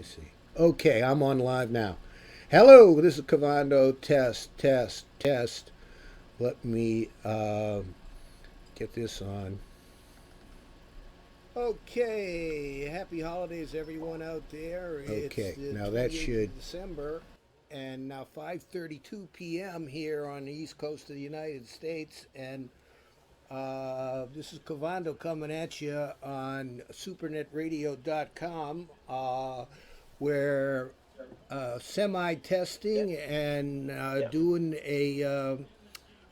see. Okay, I'm on live now. Hello, this is Cavando. Test, test, test. Let me get this on. Okay, happy holidays, everyone out there. It's Okay, the now that 28th should. of December, and now 5:32 p.m. here on the East Coast of the United States, and this is Cavando coming at you on supernetradio.com, where semi testing and doing a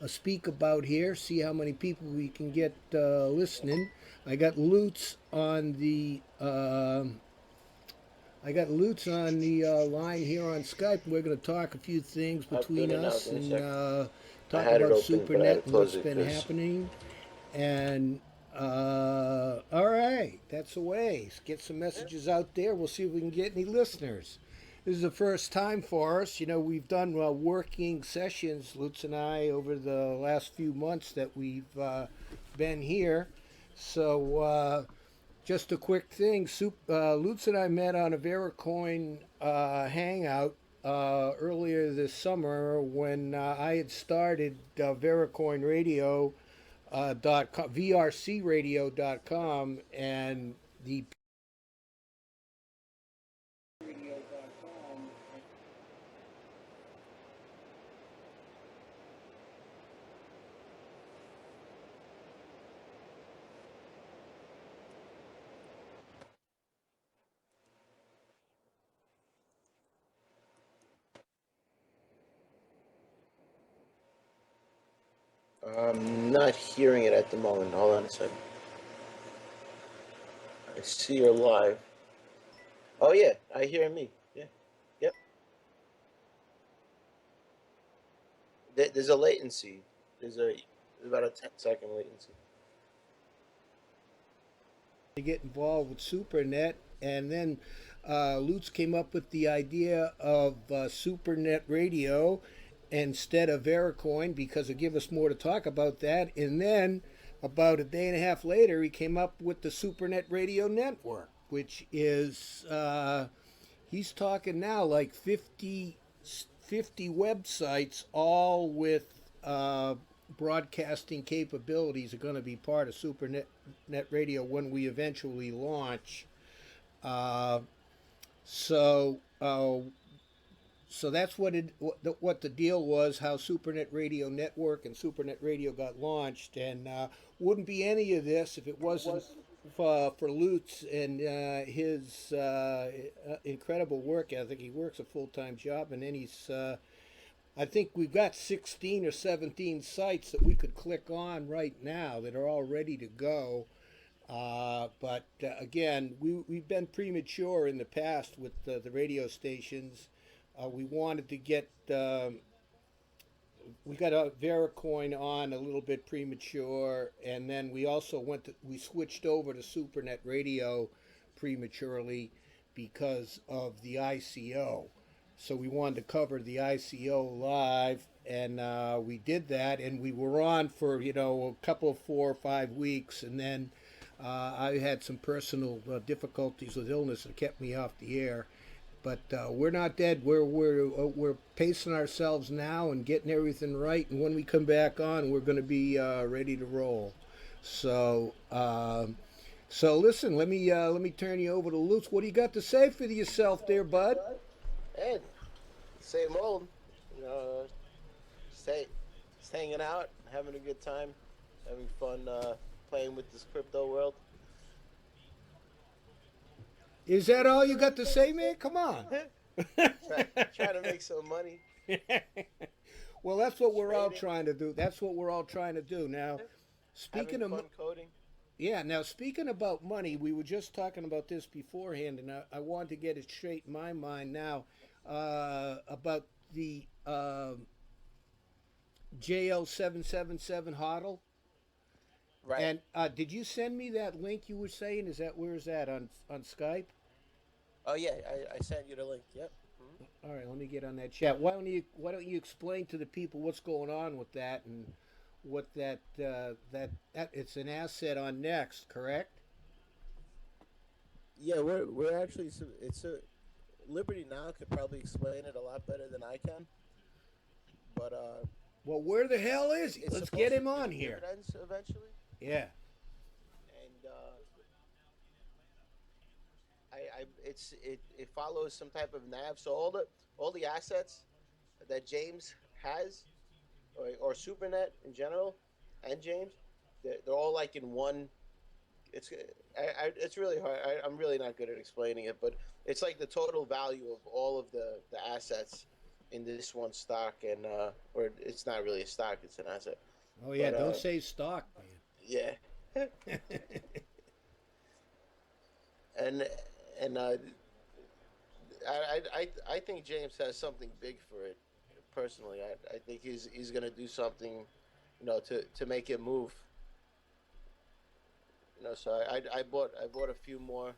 speak about here, see how many people we can get listening. I got Lutz on the. I got Lutz on the line here on Skype. We're going to talk a few things I'll put between it now. us Give me a and sec. I talk had it about open, but I had to SuperNet and close what's it been because happening. And all right, that's the way. Get some messages out there. We'll see if we can get any listeners. This is the first time for us. You know, we've done working sessions, Lutz and I, over the last few months that we've been here. So, just a quick thing. Lutz and I met on a VeraCoin hangout earlier this summer when I had started VeraCoin Radio .com, vrcradio.com, and the I'm not hearing it at the moment. Hold on a second. I see you're live. Oh yeah, I hear me. Yeah, yep. There's a latency. There's about a 10-second latency. to get involved with SuperNet, and then Lutz came up with the idea of SuperNet Radio instead of VeraCoin because it give us more to talk about that. And then about a day and a half later, he came up with the SuperNet Radio Network, which is he's talking now like 50 websites, all with broadcasting capabilities, are going to be part of SuperNet Radio when we eventually launch. Uh, so so that's what the deal was. How SuperNet Radio Network and SuperNet Radio got launched, and wouldn't be any of this if it wasn't for Lutz and his incredible work ethic. He works a full time job, and then he's I think we've got 16 or 17 sites that we could click on right now that are all ready to go. But again, we've been premature in the past with the radio stations. We wanted to get, we got a Vericoin on a little bit premature, and then we switched over to SuperNet Radio prematurely because of the ICO. So we wanted to cover the ICO live, and we did that, and we were on for a couple of 4 or 5 weeks, and then I had some personal difficulties with illness that kept me off the air. But we're not dead. We're pacing ourselves now and getting everything right, and when we come back on, we're going to be ready to roll. So. So listen, let me turn you over to Lutz. What do you got to say for yourself, there, bud? And same old. You know, stay, just hanging out, having a good time, having fun playing with this crypto world. Is that all you got to say, man? Come on. Trying to make some money. Well, that's what we're all Trading. trying to do. That's what we're all trying to do. Now, Having speaking of fun coding. yeah, now speaking about money, we were just talking about this beforehand, and I want to get it straight in my mind now about the JL777 hodl. Right. And did you send me that link you were saying? Where is that on Skype? Oh yeah, I sent you the link. Yep. All right, let me get on that chat. Why don't you explain to the people what's going on with that and what that it's an asset on Next, correct? Yeah, we're actually it's Liberty Now could probably explain it a lot better than I can. But Well, where the hell is he? it's Let's get supposed to him on give here. dividends eventually, Yeah. and it follows some type of nav. So all the assets that James has, or SuperNet in general, and James, they're all like in one. It's really hard. I'm really not good at explaining it, but it's like the total value of all of the assets in this one stock, and or it's not really a stock; it's an asset. Oh yeah. But Don't say stock, yeah, man. and and I think James has something big for it. Personally, I think he's gonna do something, to make it move. So I bought a few more.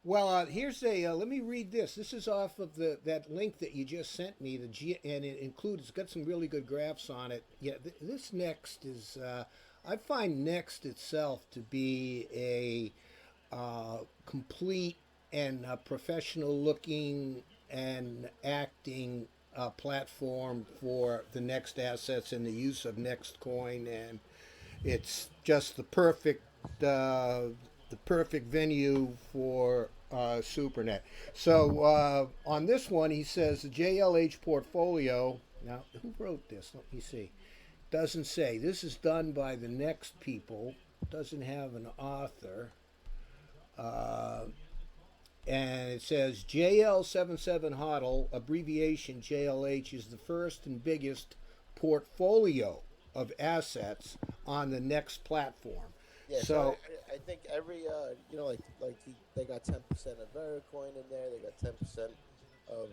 Well, here's a. Let me read this. This is off of that link that you just sent me. And it includes. It's got some really good graphs on it. Yeah, this Next is. I find Next itself to be a complete and professional looking and acting platform for the Next assets and the use of Next coin, and it's just the perfect venue for SuperNet. So on this one, he says the JLH portfolio. Now, who wrote this? Let me see. Doesn't say. This is done by the Next people. Doesn't have an author. Uh, and it says JL77 HODL, abbreviation JLH, is the first and biggest portfolio of assets on the Next platform. Yeah, so So, I think every they got 10% of Vericoin in there. They got 10% of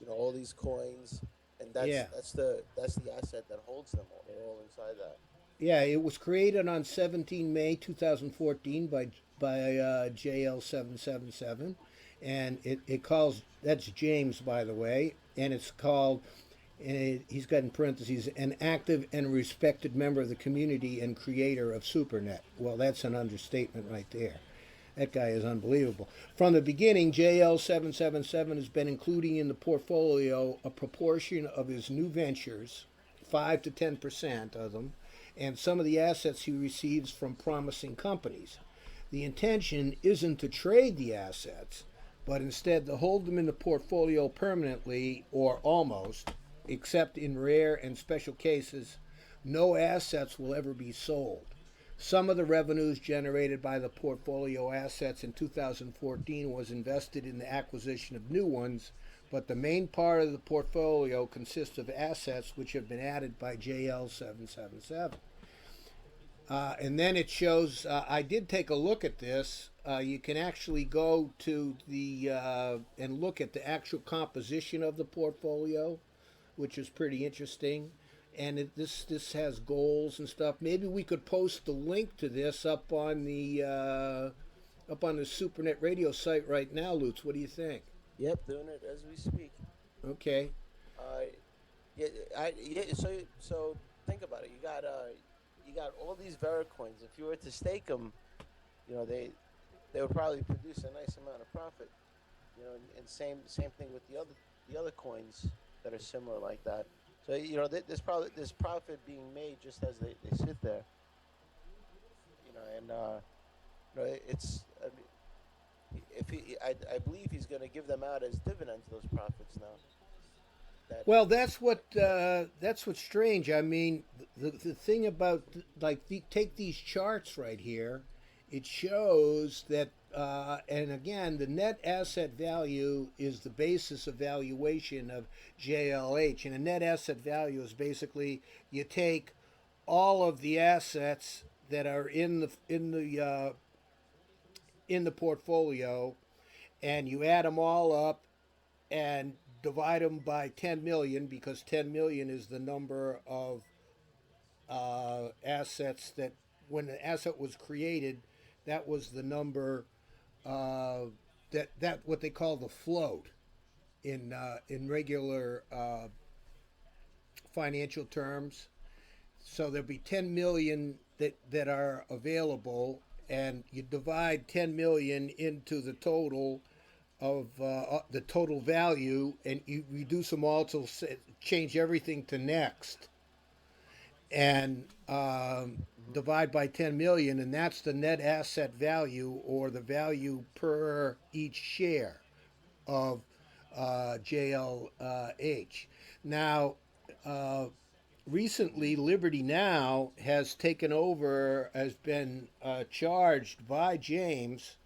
all these coins, and yeah. that's the asset that holds them all. They're all inside that. Yeah, it was created on 17 May 2014 by JL777, and it calls, that's James, by the way, and it's called, he's got in parentheses, an active and respected member of the community and creator of SuperNet. Well, that's an understatement right there. That guy is unbelievable. From the beginning, JL777 has been including in the portfolio a proportion of his new ventures, 5 to 10% of them, and some of the assets he receives from promising companies. The intention isn't to trade the assets, but instead to hold them in the portfolio permanently or almost, except in rare and special cases. No assets will ever be sold. Some of the revenues generated by the portfolio assets in 2014 was invested in the acquisition of new ones, but the main part of the portfolio consists of assets which have been added by JL777. And then it shows, I did take a look at this. You can actually go to and look at the actual composition of the portfolio, which is pretty interesting. And this has goals and stuff. Maybe we could post the link to this up on the SuperNet radio site right now, Lutz. What do you think? Yep, doing it as we speak. Okay. Uh, yeah, so think about it. You got all these Vericoins. If you were to stake them, they would probably produce a nice amount of profit. And same thing with the other coins that are similar like that. So there's profit being made just as they sit there. And it's I mean, if I believe he's going to give them out as dividends, those profits now. Well, that's what's strange. I mean, the thing about take these charts right here, it shows that, and again, the net asset value is the basis of valuation of JLH, and a net asset value is basically you take all of the assets that are in the portfolio, and you add them all up and divide them by 10 million, because 10 million is the number of assets that when the asset was created, that was the number that what they call the float in regular financial terms. So there'll be 10 million that are available, and you divide 10 million into the total, of the total value, and you reduce them all to change everything to next, and divide by 10 million, and that's the net asset value, or the value per each share of JLH. Now, uh, recently, Liberty Now has taken over, has been charged by James,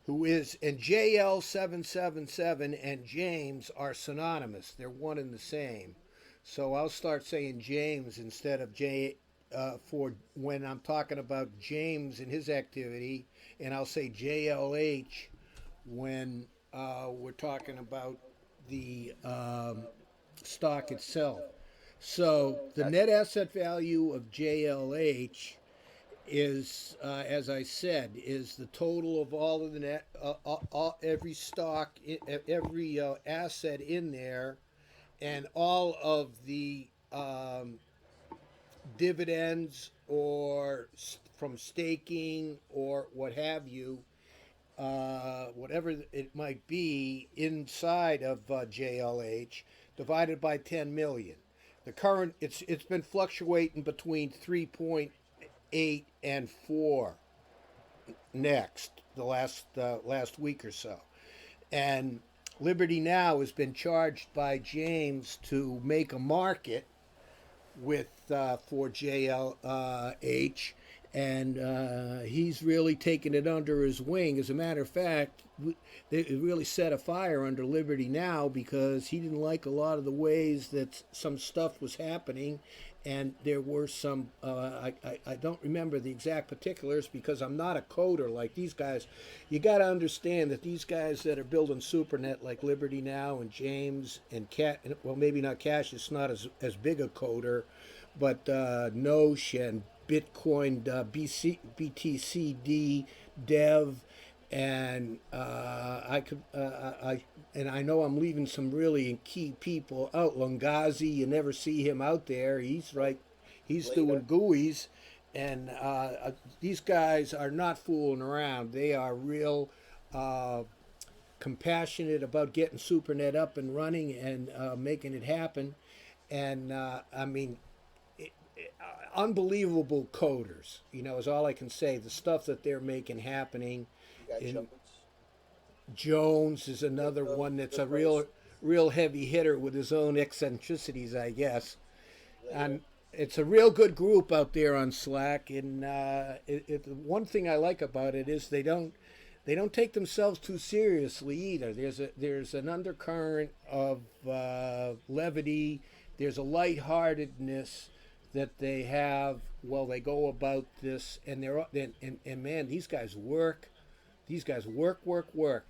who is, and JL777 and James are synonymous. They're one and the same. So I'll start saying James instead of J for when I'm talking about James and his activity, and I'll say JLH when we're talking about the stock itself. So the Gotcha. net asset value of JLH is, as I said, is the total of all of the net, every stock, every asset in there, and all of the dividends or from staking or what have you, whatever it might be inside of JLH, divided by 10 million. The current, it's been fluctuating between 3.8 and 4 next the last week or so, and Liberty Now has been charged by James to make a market with for JLH, and he's really taken it under his wing. As a matter of fact, they really set a fire under Liberty Now because he didn't like a lot of the ways that some stuff was happening, and there were some. I don't remember the exact particulars because I'm not a coder like these guys. You got to understand that these guys that are building SuperNet like Liberty Now and James and Cat, well, maybe not Cash, it's not as big a coder, but Nosh and Bitcoin, BTCD, Dev, and I know I'm leaving some really key people out. Lungazi, you never see him out there. He's right. He's Later. doing GUIs, and these guys are not fooling around. They are real compassionate about getting SuperNet up and running and making it happen. And I mean, unbelievable coders. Is all I can say. The stuff that they're making happening. You got In Jones. Jones is another one that's a Good price. real heavy hitter with his own eccentricities, I guess. Later. And it's a real good group out there on Slack. And one thing I like about it is they don't take themselves too seriously either. There's an undercurrent of levity. There's a lightheartedness that they have while they go about this, and and man, these guys work. These guys work,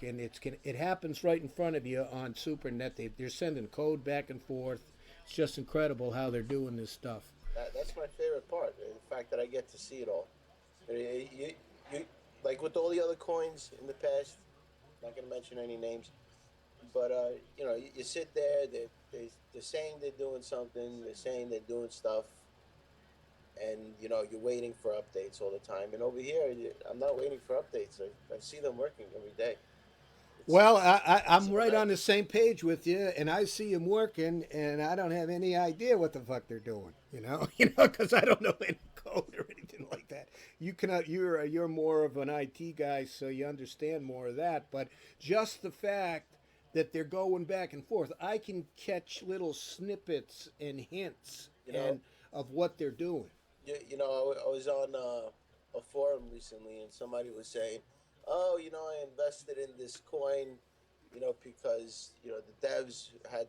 and it happens right in front of you on SuperNet. They're sending code back and forth. It's just incredible how they're doing this stuff. That's my favorite part. The fact that I get to see it all. You, like with all the other coins in the past. Not going to mention any names, but you sit there. They're saying they're doing something. They're saying they're doing stuff, and you're waiting for updates all the time. And over here, I'm not waiting for updates. I see them working every day. It's Well, it's I'm it's right on amazing. the same page with you, and I see them working, and I don't have any idea what the fuck they're doing. Because I don't know any code or anything like that. You're more of an IT guy, so you understand more of that. But just the fact that they're going back and forth, I can catch little snippets and hints You know, and of what they're doing. I was on a forum recently, and somebody was saying, "Oh, I invested in this coin, because the devs had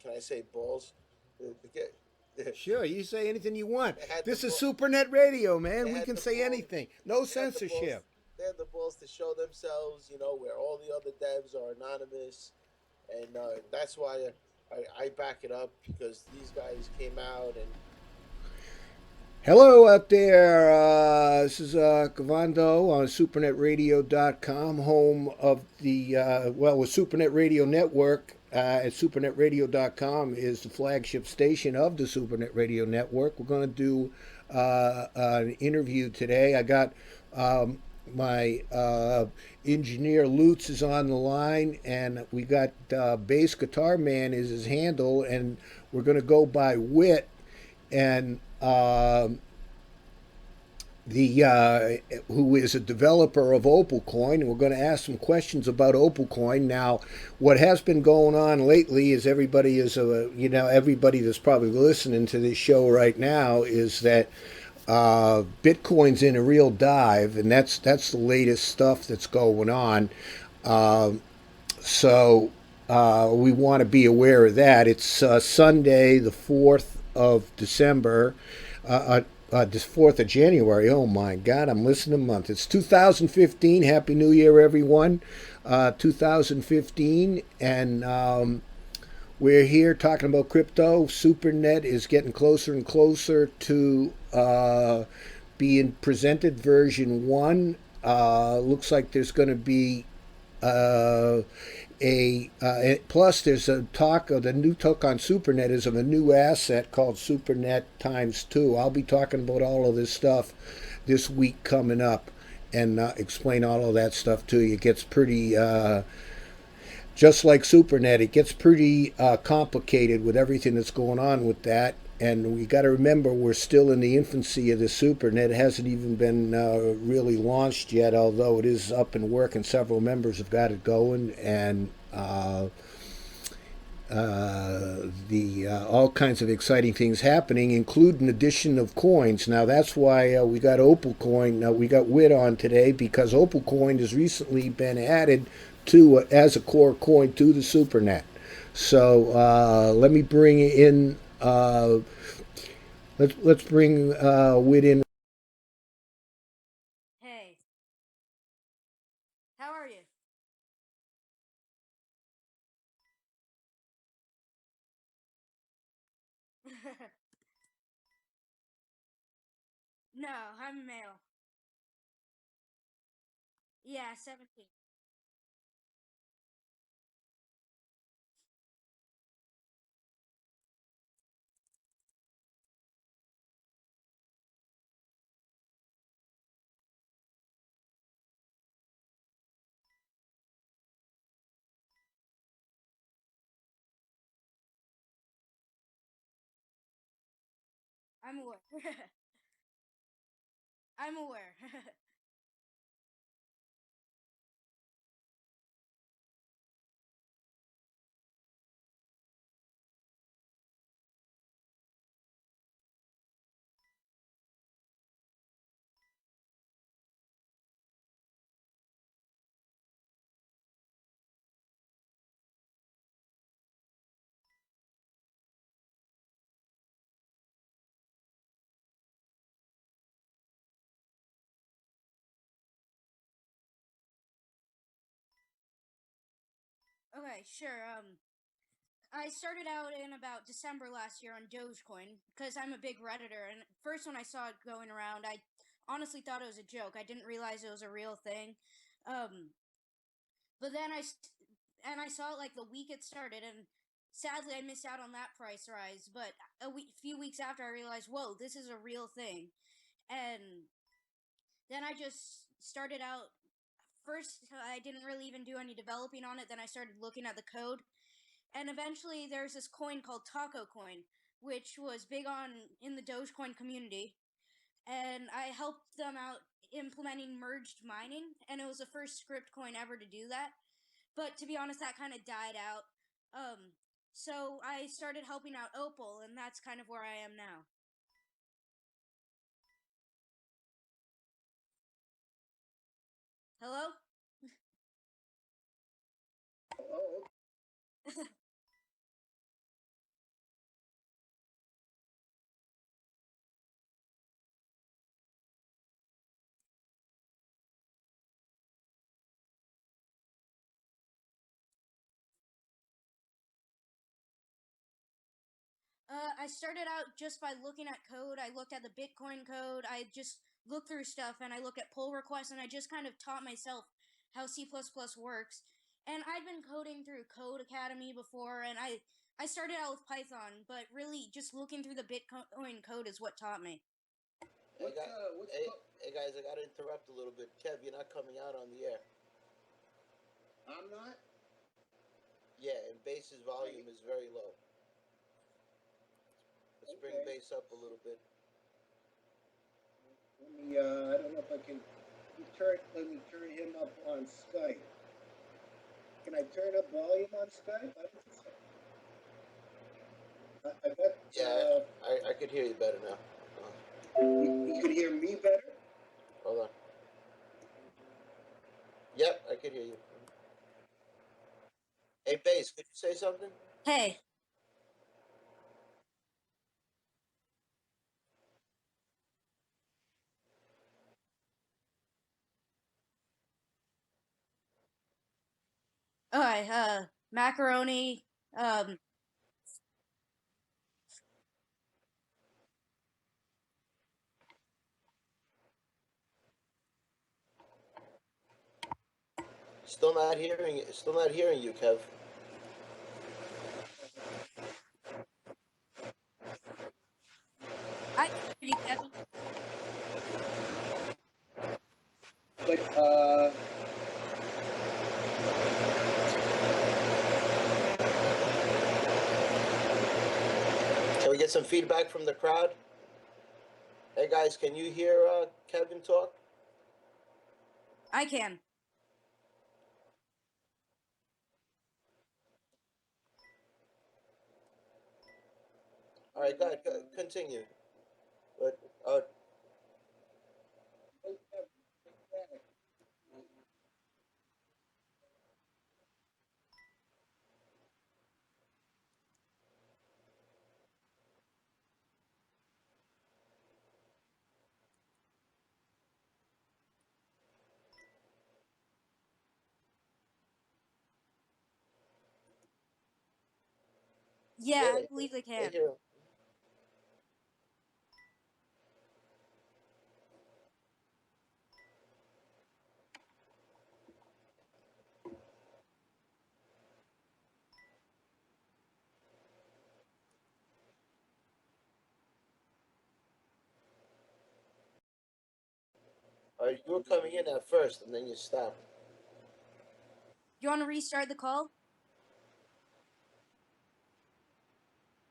can I say balls? They Sure, you say anything you want. had the This is ball, SuperNet Radio, they man. We had can the say balls, anything. No they had the balls, censorship. they had the balls to show themselves, where all the other devs are anonymous, and that's why I back it up because these guys came out and Hello out there. This is Gavando on SuperNetRadio.com, home of the, with SuperNet Radio Network. At SuperNetRadio.com is the flagship station of the SuperNet Radio Network. We're going to do an interview today. I got my engineer Lutz is on the line, and we got Bassguitarman is his handle, and we're going to go by Whit, and the who is a developer of OpalCoin, and we're going to ask some questions about OpalCoin. Now, what has been going on lately is everybody is everybody that's probably listening to this show right now is that Bitcoin's in a real dive, and that's the latest stuff that's going on. Uh, so we want to be aware of that. It's Sunday, the 4th of December. This 4th of January. Oh my God, I'm missing a month. It's 2015. Happy New Year, everyone. 2015. And we're here talking about crypto. SuperNet is getting closer and closer to being presented. Version 1. Looks like there's going to be uh, plus there's a talk of the new talk on SuperNet is of a new asset called SuperNet times 2. I'll be talking about all of this stuff this week coming up and explain all of that stuff to you. It gets pretty just like SuperNet, it gets pretty complicated with everything that's going on with that. And we got to remember we're still in the infancy of the SuperNet. It hasn't even been really launched yet, although it is up and working. Several members have got it going, and the all kinds of exciting things happening, including addition of coins. Now that's why we got OpalCoin. We got Whit on today because OpalCoin has recently been added to as a core coin to the SuperNet. So let me bring in. Let's bring Whit in. Hey, how are you? No, I'm male. Yeah, 17. I'm aware. I'm aware. Okay, sure. I started out in about December last year on Dogecoin because I'm a big redditor, and first when I saw it going around, I honestly thought it was a joke. I didn't realize it was a real thing. Um, but then and I saw it like the week it started, and sadly I missed out on that price rise. But few weeks after, I realized, whoa, this is a real thing, and then I just started out. First, I didn't really even do any developing on it. Then I started looking at the code, and eventually there's this coin called Taco Coin, which was big on in the Dogecoin community, and I helped them out implementing merged mining, and it was the first script coin ever to do that. But to be honest, that kind of died out. Um, so I started helping out Opal, and that's kind of where I am now. Hello? I started out just by looking at code. I looked at the Bitcoin code. I just looked through stuff and I looked at pull requests and I just kind of taught myself how C++ works. And I'd been coding through Code Academy before, and I started out with Python, but really just looking through the Bitcoin code is what taught me. Hey, Hey guys, I gotta interrupt a little bit. Kev, you're not coming out on the air. I'm not. Yeah, and bass's volume is very low. Let's bring bass up a little bit. Let me. I don't know if I can let me turn him up on Skype. Can I turn up volume on Skype? I don't think so. I bet. Yeah, I could hear you better now. You could hear me better? Hold on. Yep, I could hear you. Hey, Bass, could you say something? Hey. Okay, macaroni, Still not hearing you. Still not hearing you, Kev. I hear you, Kevin. But Can we get some feedback from the crowd? Hey guys, can you hear Kevin talk? I can. All right, go ahead. Continue. But Yeah, I believe they they can. hear him. All right, you were coming in at first, and then you stopped. You want to restart the call?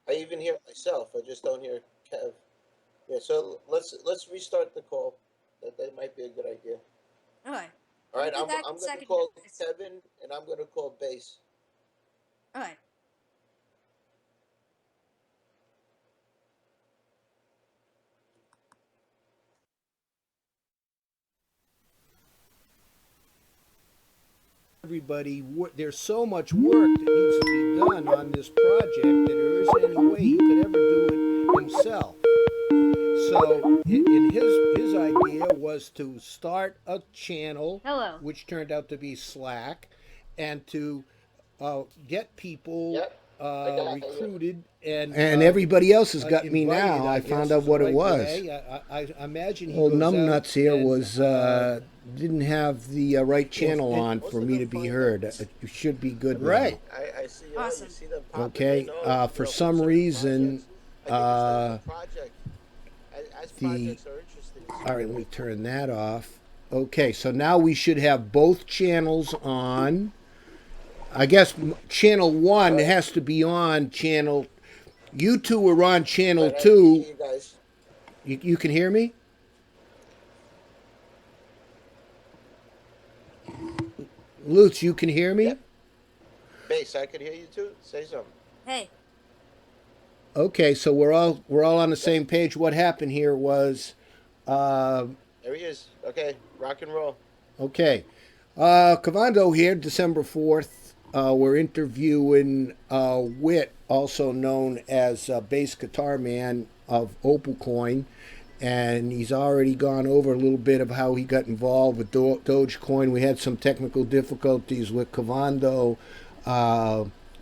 I even hear myself. I just don't hear Kev. Yeah, so let's restart the call. That might be a good idea. Okay. All right, We'll I'm be back in going to second, call guys. Kevin, and I'm going to call Bass. Okay. everybody, there's so much work that needs to be done on this project that there isn't any way he could ever do it himself. So, in his idea was to start a channel, Hello. which turned out to be Slack, and to get people Yep. I got you. recruited, and everybody else has got me invited, now. I I guess, found is out the what it right was. way. I imagine he Old goes out numbnuts here and, was didn't have the right channel on Most for of me them to be find heard. out. You should be good right. I see. Awesome. You see them popping. Okay, They know, for who some certain reason, projects. I think it's like the project. As the- projects are interesting. All right, let me turn that off. Okay, so now we should have both channels on. I guess channel one Right. has to be on channel. You two are on channel Right, I two. see you guys. You can hear me? Lutz, you can hear me? Yep. Bass, I could hear you too. Say something. Hey. Okay, so we're all on the same page. What happened here was, There he is. Okay, rock and roll. okay, Cavando here, December 4th. We're interviewing Whit, also known as Bassguitarman of OpalCoin, and he's already gone over a little bit of how he got involved with Dogecoin. We had some technical difficulties with Cavando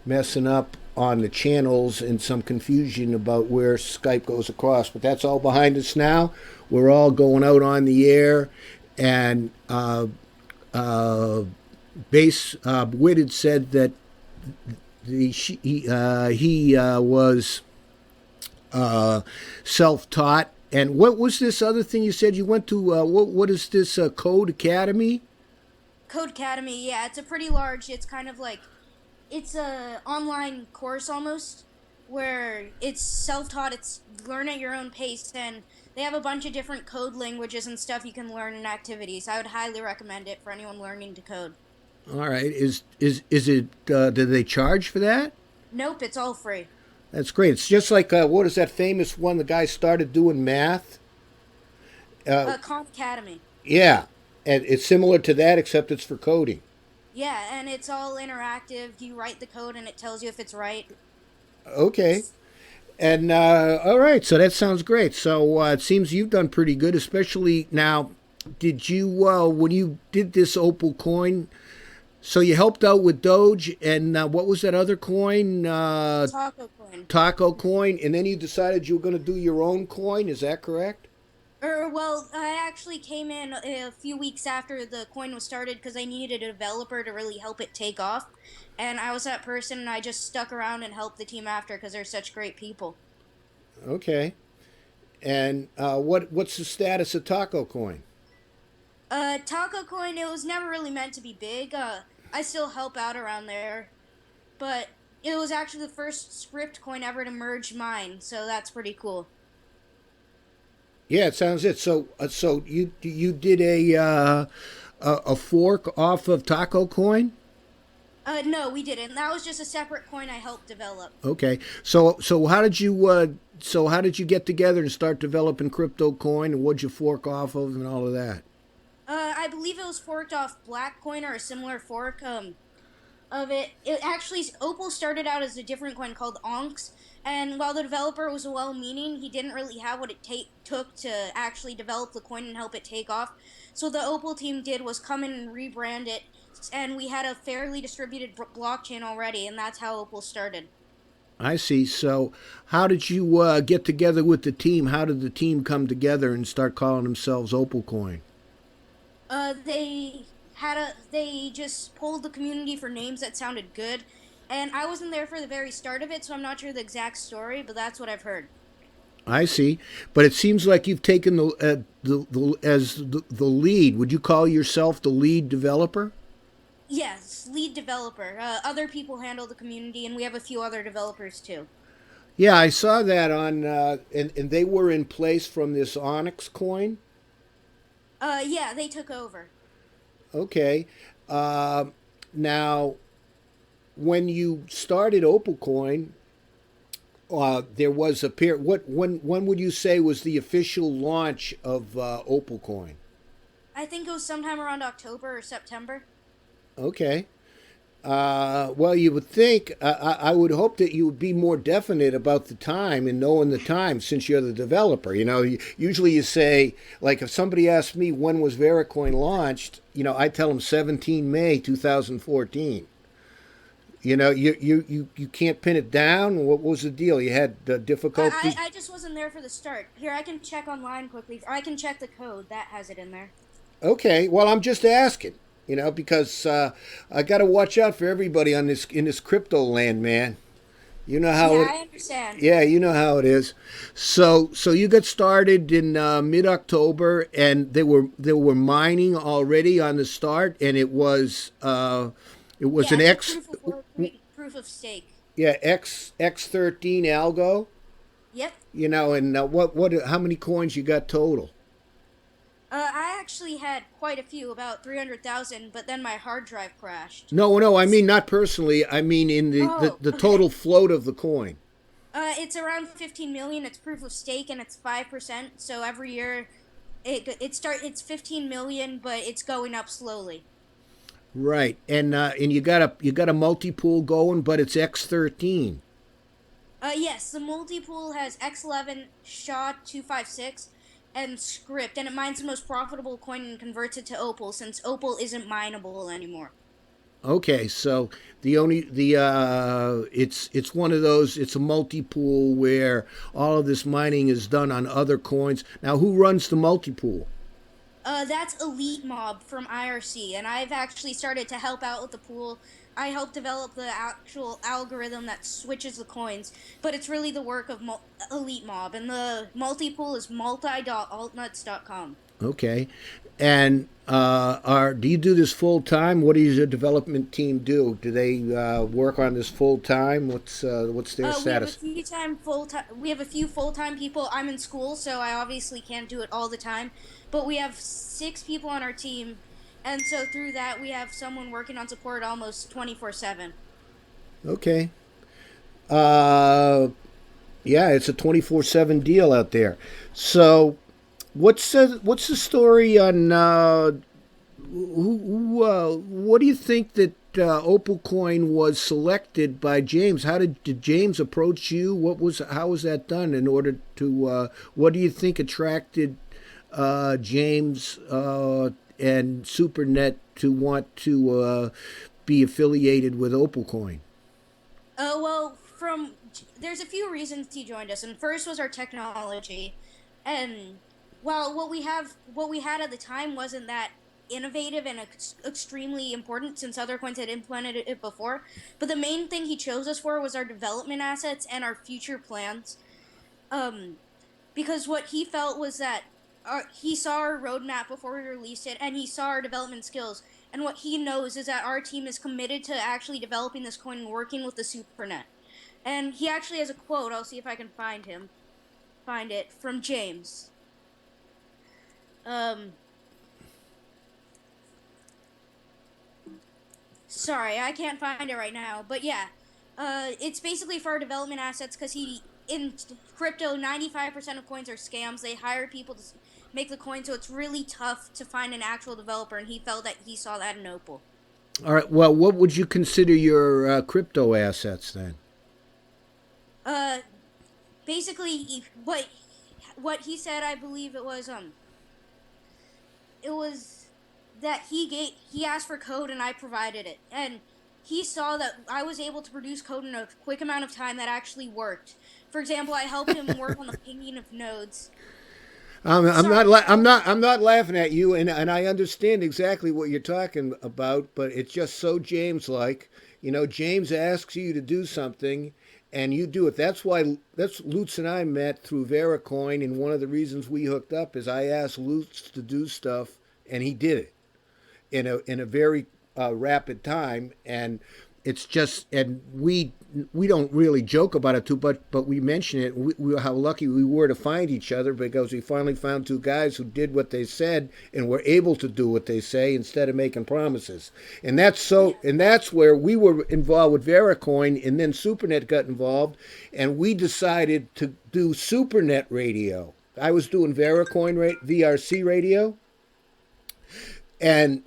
messing up on the channels and some confusion about where Skype goes across, but that's all behind us now. We're all going out on the air, and Whit had said that he was self-taught And what was this other thing you said you went to? What is this Code Academy? Code Academy, yeah, it's a pretty large. It's kind of like it's a online course almost where it's self-taught. It's learn at your own pace, and they have a bunch of different code languages and stuff you can learn in activities. I would highly recommend it for anyone learning to code. All right. Is it? Do they charge for that? Nope, it's all free. That's great. It's just like what is that famous one? The guy started doing math. Khan Academy. Yeah, and it's similar to that, except it's for coding. Yeah, and it's all interactive. You write the code, and it tells you if it's right. Okay. And all right, so that sounds great. So it seems you've done pretty good, especially now. Did you when you did this Opal coin? So you helped out with Doge, and what was that other coin? Taco coin. Taco coin, and then you decided you were going to do your own coin. Is that correct? Well, I actually came in a few weeks after the coin was started because I needed a developer to really help it take off. And I was that person, and I just stuck around and helped the team after because they're such great people. Okay. And what's the status of Taco coin? Taco coin, it was never really meant to be big. I still help out around there. But it was actually the first script coin ever to merge mine, so that's pretty cool. Yeah, it sounds it. So you did a fork off of Taco coin? No, we didn't. That was just a separate coin I helped develop. Okay. So how did you get together and start developing crypto coin, and what'd you fork off of and all of that? I believe it was forked off Black Coin or a similar fork of it. It actually, Opal started out as a different coin called Onks, and while the developer was well-meaning, he didn't really have what it took to actually develop the coin and help it take off. So the Opal team did was come in and rebrand it, and we had a fairly distributed blockchain already, and that's how Opal started. I see. So how did you get together with the team? How did the team come together and start calling themselves Opal Coin? They just polled the community for names that sounded good, and I wasn't there for the very start of it, so I'm not sure the exact story, but that's what I've heard. I see, but it seems like you've taken the lead. Would you call yourself the lead developer? Yes, lead developer. Other people handle the community, and we have a few other developers too. Yeah, I saw that on, and they were in place from this Onyx coin. Yeah, they took over. Okay. Now, when you started OpalCoin, there was a period. When would you say was the official launch of OpalCoin? I think it was sometime around October or September. Okay. Well, you would think, I would hope that you would be more definite about the time and knowing the time since you're the developer. You know, usually you say, like if somebody asks me when was Vericoin launched, you know, I tell them 17 May 2014. You know, you can't pin it down. What was the deal? You had difficulty? I just wasn't there for the start. Here, I can check online quickly. Or I can check the code. That has it in there. Okay. Well, I'm just asking. You know, because I got to watch out for everybody in this crypto land, man. You know how? Yeah, I understand. Yeah, you know how it is. So you got started in mid-October, and they were mining already on the start, and it was an X proof of stake. Yeah, X13 algo. Yep. You know, and how many coins you got total? I actually had quite a few, about 300,000, but then my hard drive crashed. No, I mean not personally. I mean in the total float of the coin. It's around 15 million. It's proof of stake, and it's 5%. So every year, it's 15 million, but it's going up slowly. Right, and you got a multi-pool going, but it's X13. Yes, the multi-pool has X11, SHA-256. And script, and it mines the most profitable coin and converts it to Opal, since Opal isn't mineable anymore. Okay, so it's one of those. It's a multi-pool where all of this mining is done on other coins. Now, who runs the multi-pool? That's Elite Mob from IRC, and I've actually started to help out with the pool. I helped develop the actual algorithm that switches the coins, but it's really the work of Elite Mob, and the multi-pool is multi.altnuts.com. Okay. And do you do this full time? What does your development team do? Do they work on this full time? What's their We have a status? few full time. We have a few full time people. I'm in school, so I obviously can't do it all the time. But we have 6 people on our team, and so through that, we have someone working on support almost 24/7. Okay. Uh, yeah, it's a 24/7 deal out there. So, what's the story on what do you think that OpalCoin was selected by James? Did James approach you? How was that done? In order to what do you think attracted James and SuperNet to want to be affiliated with OpalCoin? Well, there's a few reasons he joined us, and first was our technology, and while what we had at the time wasn't that innovative and extremely important since other coins had implemented it before, but the main thing he chose us for was our development assets and our future plans. Because what he felt was that he saw our roadmap before we released it, and he saw our development skills. And what he knows is that our team is committed to actually developing this coin and working with the SuperNet. And he actually has a quote. I'll see if I can find it from James. Sorry, I can't find it right now. But yeah, it's basically for our development assets because in crypto, 95% of coins are scams. They hire people to make the coin, so it's really tough to find an actual developer, and he felt that he saw that in Opal. All right. Well, what would you consider your crypto assets then? Uh, Basically, what he said, I believe it was that he asked for code and I provided it, and he saw that I was able to produce code in a quick amount of time that actually worked. For example, I helped him work on the pinging of nodes. I'm not laughing at you, and I understand exactly what you're talking about, but it's just so James like. You know, James asks you to do something, and you do it. That's Lutz and I met through Veracoin, and one of the reasons we hooked up is I asked Lutz to do stuff, and he did it in a very rapid time, and it's just and we don't really joke about it too, but we mention it. How lucky we were to find each other because we finally found two guys who did what they said and were able to do what they say instead of making promises. And that's where we were involved with Veracoin, and then SuperNet got involved, and we decided to do SuperNet radio. I was doing VRC radio, and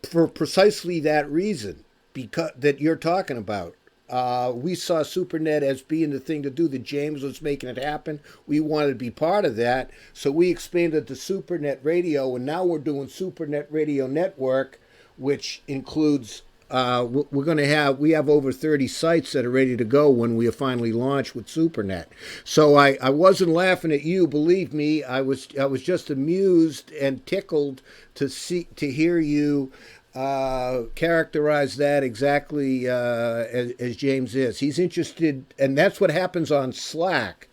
for precisely that reason, because that you're talking about. We saw SuperNet as being the thing to do. That James was making it happen. We wanted to be part of that, so we expanded to SuperNet Radio, and now we're doing SuperNet Radio Network, which includes. We have over 30 sites that are ready to go when we finally launch with SuperNet. So I wasn't laughing at you, believe me. I was just amused and tickled to hear you characterize that exactly as James is. He's interested, and that's what happens on Slack,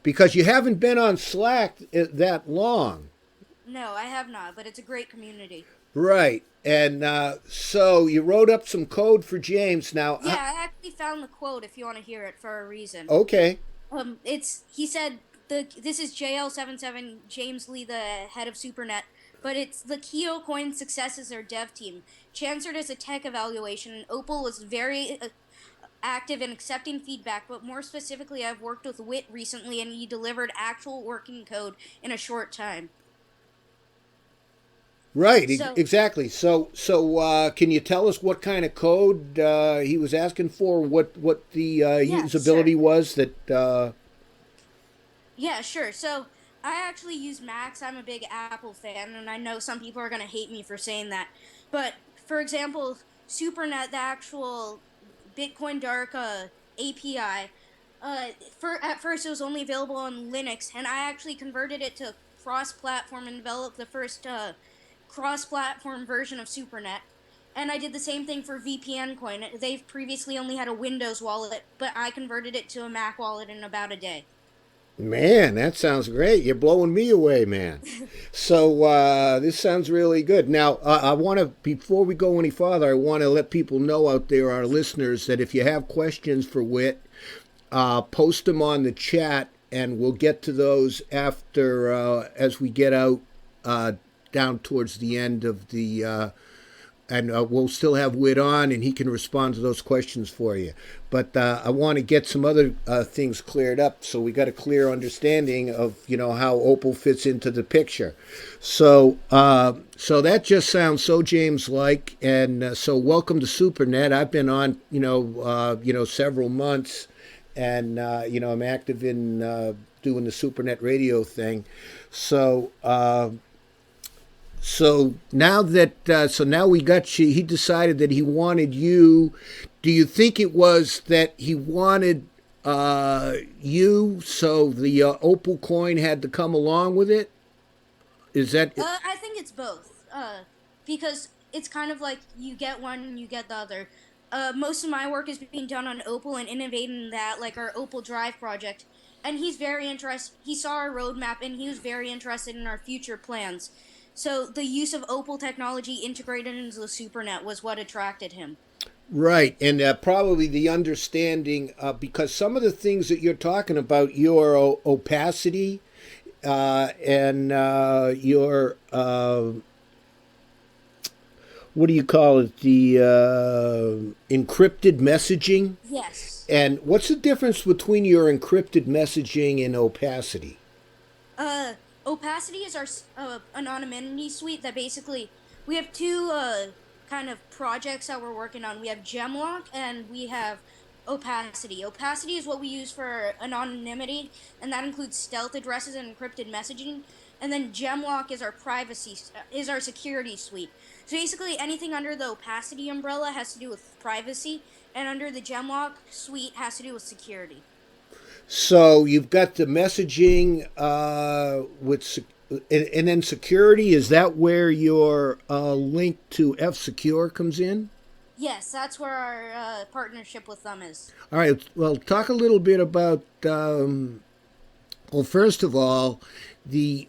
because you haven't been on Slack that long. No, I have not, but it's a great community. Right. And so you wrote up some code for James. Now, yeah, I actually found the quote if you want to hear it for a reason. Okay. He said this is JL77 James Lee, the head of SuperNet, but it's the Keo Coin success is their dev team. Chancered as a tech evaluation, and Opal was very active in accepting feedback, but more specifically, I've worked with Whit recently, and he delivered actual working code in a short time. Right, exactly. So, can you tell us what kind of code he was asking for? What the usability was that? Yeah, sure. So I actually use Macs. I'm a big Apple fan, and I know some people are gonna hate me for saying that. But for example, SuperNet, the actual Bitcoin Dark API, at first it was only available on Linux, and I actually converted it to cross-platform and develop the first cross-platform version of SuperNet. And I did the same thing for VPN Coin. They've previously only had a Windows wallet, but I converted it to a Mac wallet in about a day. Man, that sounds great. You're blowing me away, man. So this sounds really good. Now, I want to, before we go any farther, I want to let people know out there, our listeners, that if you have questions for Whit, post them on the chat, and we'll get to those after, as we get out down towards the end of the and we'll still have Whit on, and he can respond to those questions for you. But I want to get some other things cleared up, so we got a clear understanding of how Opal fits into the picture. So so that just sounds so James-like, and so welcome to SuperNet. I've been on several months, and I'm active in doing the SuperNet radio thing. So. So now that now we got you. He decided that he wanted you. Do you think it was that he wanted you, so the Opal coin had to come along with it? Is that? I think it's both. Because it's kind of like you get one and you get the other. Most of my work is being done on Opal and innovating that, like our Opal Drive project. And he's very interested. He saw our roadmap and he was very interested in our future plans. So the use of Opal technology integrated into the SuperNet was what attracted him. Right, and probably the understanding, because some of the things that you're talking about, your opacity and your, what do you call it, the encrypted messaging? Yes. And what's the difference between your encrypted messaging and opacity? Opacity is our anonymity suite that basically, we have two kind of projects that we're working on. We have Gemlock and we have Opacity. Opacity is what we use for anonymity, and that includes stealth addresses and encrypted messaging. And then Gemlock is our security suite. So basically anything under the Opacity umbrella has to do with privacy, and under the Gemlock suite has to do with security. So you've got the messaging and then security. Is that where your link to F-Secure comes in? Yes, that's where our partnership with them is. All right. Well, talk a little bit about. Well, first of all, the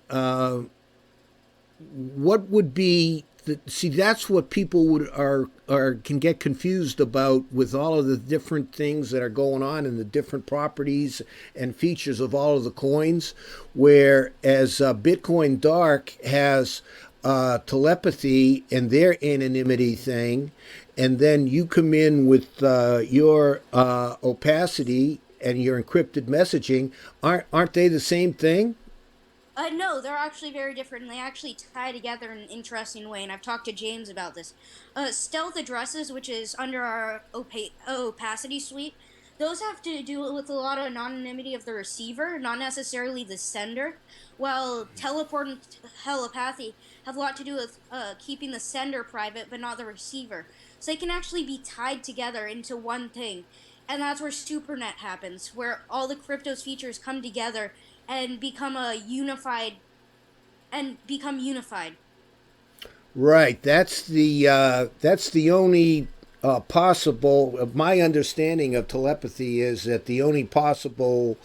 what would be see, that's what people can get confused about with all of the different things that are going on and the different properties and features of all of the coins. Whereas Bitcoin Dark has telepathy and their anonymity thing, and then you come in with your opacity and your encrypted messaging. Aren't they the same thing? No, they're actually very different, and they actually tie together in an interesting way, and I've talked to James about this. Stealth addresses, which is under our opacity suite, those have to do with a lot of anonymity of the receiver, not necessarily the sender, while teleport and telepathy have a lot to do with keeping the sender private, but not the receiver. So they can actually be tied together into one thing, and that's where SuperNet happens, where all the crypto's features come together and become unified. Right. That's the only possible. My understanding of telepathy is that the only possible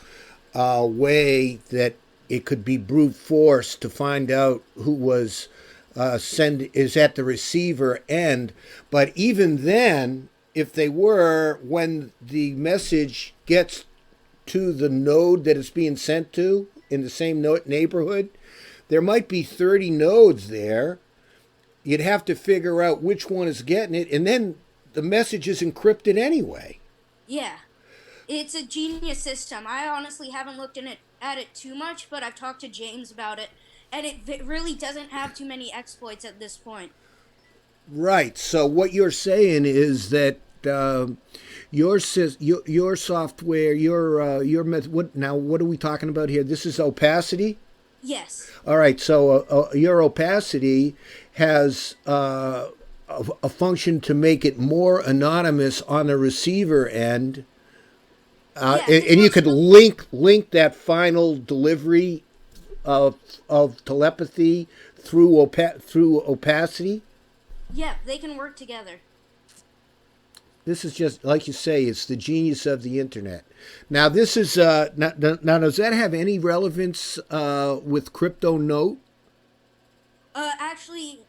way that it could be brute force to find out who was is at the receiver end. But even then, if they were, when the message gets to the node that it's being sent to in the same neighborhood, there might be 30 nodes there. You'd have to figure out which one is getting it, and then the message is encrypted anyway. Yeah, it's a genius system. I honestly haven't looked at it too much, but I've talked to James about it, and it really doesn't have too many exploits at this point. Right. So what you're saying is that your software, your method. What are we talking about here? This is opacity. Yes. All right. So your opacity has a function to make it more anonymous on the receiver end, and you could link that final delivery of telepathy through opacity? Yeah, they can work together. This is just like you say, it's the genius of the internet. Now, this is now. Does that have any relevance with crypto note? Actually,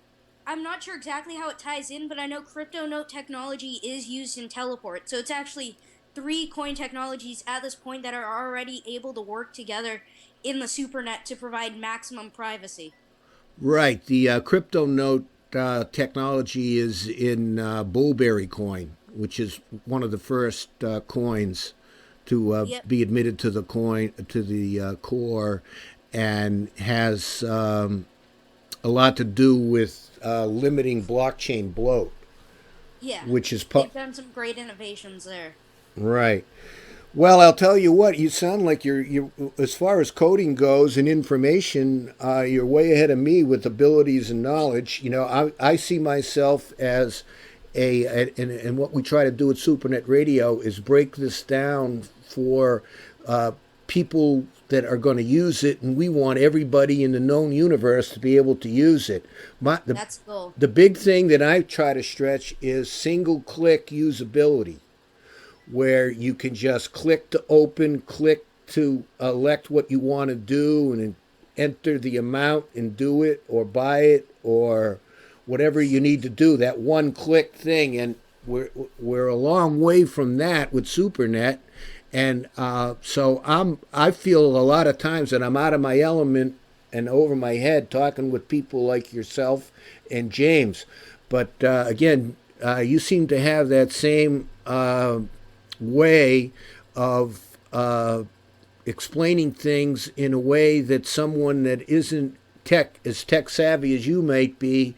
I'm not sure exactly how it ties in, but I know crypto note technology is used in teleport. So it's actually 3 coin technologies at this point that are already able to work together in the supernet to provide maximum privacy. Right. The crypto note technology is in Bullberry coin, which is one of the first coins to Yep. be admitted to the core, and has a lot to do with limiting blockchain bloat, Yeah. which is They've done some great innovations there. right. Well, I'll tell you what. You sound like you as far as coding goes and information, you're way ahead of me with abilities and knowledge. You know, I see myself as and what we try to do at SuperNet Radio is break this down for people that are going to use it, and we want everybody in the known universe to be able to use it. That's cool. The big thing that I try to stretch is single click usability, where you can just click to open, click to elect what you want to do, and enter the amount and do it, or buy it, or whatever you need to do. That one click thing, and we're a long way from that with SuperNet, and so I feel a lot of times that I'm out of my element and over my head talking with people like yourself and James, but again, you seem to have that same way of explaining things in a way that someone that isn't as tech savvy as you might be,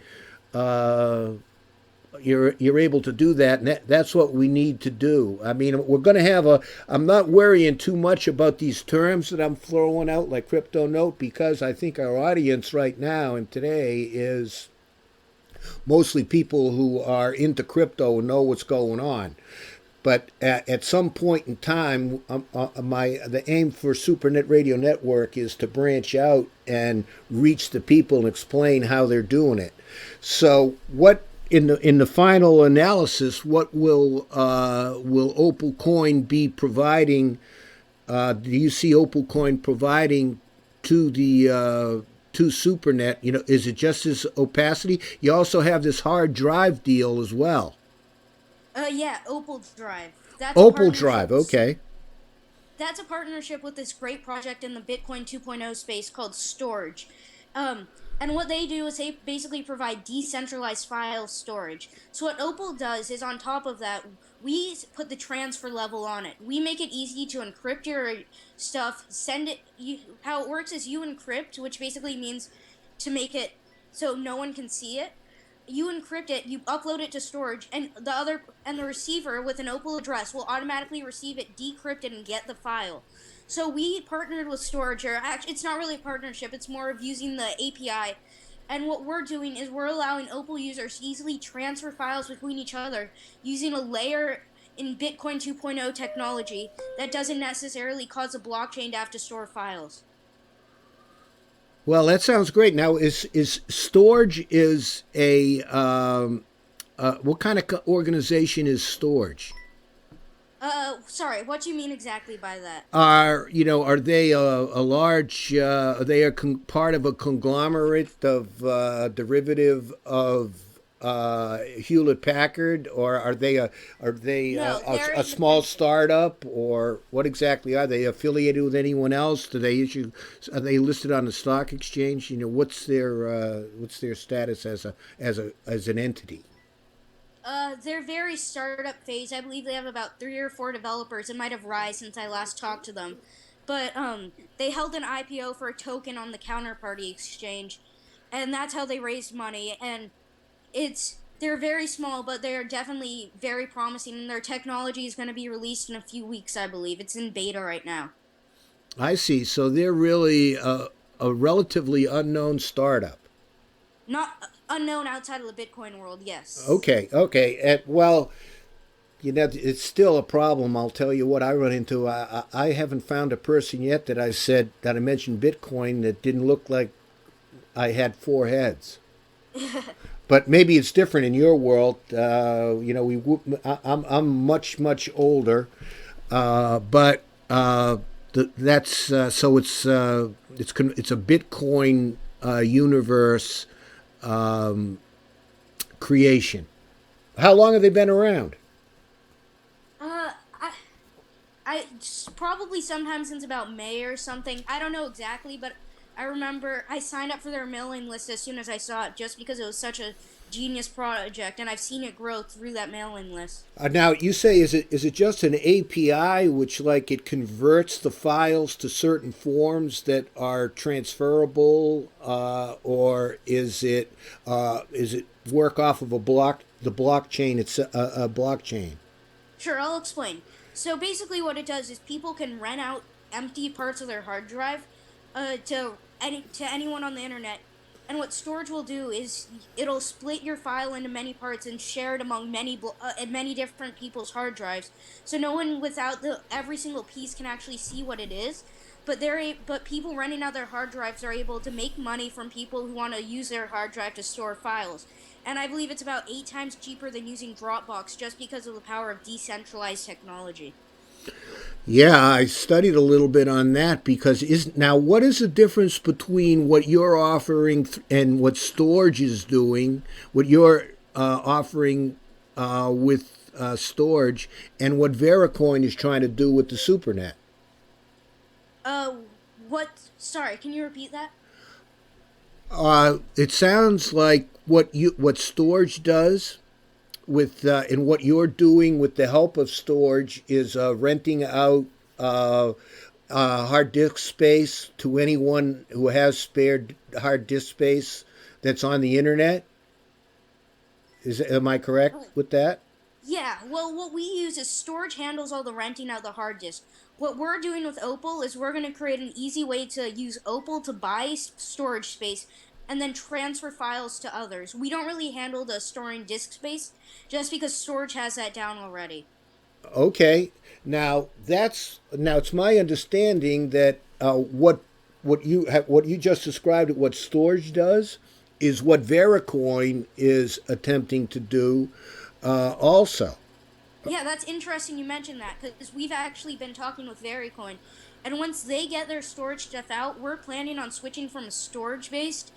you're able to do that, and that's what we need to do. I mean, we're going to have I'm not worrying too much about these terms that I'm throwing out like crypto note, because I think our audience right now and today is mostly people who are into crypto and know what's going on. But at some point in time, the aim for SuperNet Radio Network is to branch out and reach the people and explain how they're doing it. So, what in the final analysis, what will OpalCoin be providing? Do you see OpalCoin providing to the to SuperNet? You know, is it just this opacity? You also have this hard drive deal as well. Yeah, Opal Drive. That's a Opal partnership Drive, with- okay. That's a partnership with this great project in the Bitcoin 2.0 space called Storage. And what they do is they basically provide decentralized file storage. So what Opal does is on top of that, we put the transfer level on it. We make it easy to encrypt your stuff, send it. How it works is you encrypt, which basically means to make it so no one can see it. You encrypt it, you upload it to storage, and the receiver with an Opal address will automatically receive it, decrypt it, and get the file. So we partnered with Storage, or actually, it's not really a partnership, it's more of using the API. And what we're doing is we're allowing Opal users to easily transfer files between each other using a layer in Bitcoin 2.0 technology that doesn't necessarily cause a blockchain to have to store files. Well, that sounds great. Now, is Storage is a what kind of organization is Storage? Sorry, what do you mean exactly by that? Are they a large? Are they part of a conglomerate of derivative of Hewlett Packard, or are they No, a small startup, or what exactly are they? Affiliated with anyone else? Are they listed on the stock exchange? You know, what's their status as an entity? They're very startup phase. I believe they have about 3 or 4 developers. It might have rise since I last talked to them. But they held an IPO for a token on the Counterparty exchange, and that's how they raised money. And they're very small, but they're definitely very promising, and their technology is going to be released in a few weeks, I believe. It's in beta right now. I see. So they're really a relatively unknown startup. Not unknown outside of the Bitcoin world, yes. Okay. Well, You know, it's still a problem. I'll tell you what I run into. I haven't found a person yet that I mentioned Bitcoin that didn't look like I had four heads. But maybe it's different in your world. You know, I'm much older, but that's so it's a Bitcoin universe creation. How long have they been around? Uh, probably sometime since about May or something. I don't know exactly, but I remember I signed up for their mailing list as soon as I saw it, just because it was such a genius project, and I've seen it grow through that mailing list. Now you say is it just an API which like it converts the files to certain forms that are transferable, or is it work off of the blockchain? It's a blockchain. Sure, I'll explain. So basically, what it does is people can rent out empty parts of their hard drive to anyone on the internet. And what storage will do is it'll split your file into many parts and share it among many different people's hard drives. So no one without every single piece can actually see what it is. But people renting out their hard drives are able to make money from people who want to use their hard drive to store files. And I believe it's about 8 times cheaper than using Dropbox, just because of the power of decentralized technology. Yeah, I studied a little bit on that because what is the difference between what you're offering and what storage is doing? What you're offering with storage, and what Vericoin is trying to do with the SuperNet? What? Sorry, can you repeat that? It sounds like what storage does with and what you're doing with the help of storage is renting out hard disk space to anyone who has spare hard disk space that's on the internet. Am I correct with that? Yeah, well, what we use is storage handles all the renting out the hard disk. What we're doing with Opal is we're going to create an easy way to use Opal to buy storage space and then transfer files to others. We don't really handle the storing disk space just because storage has that down already. Okay. Now it's my understanding that what you just described, what storage does, is what Vericoin is attempting to do also. Yeah, that's interesting you mentioned that, because we've actually been talking with Vericoin, and once they get their storage stuff out, we're planning on switching from a storage-based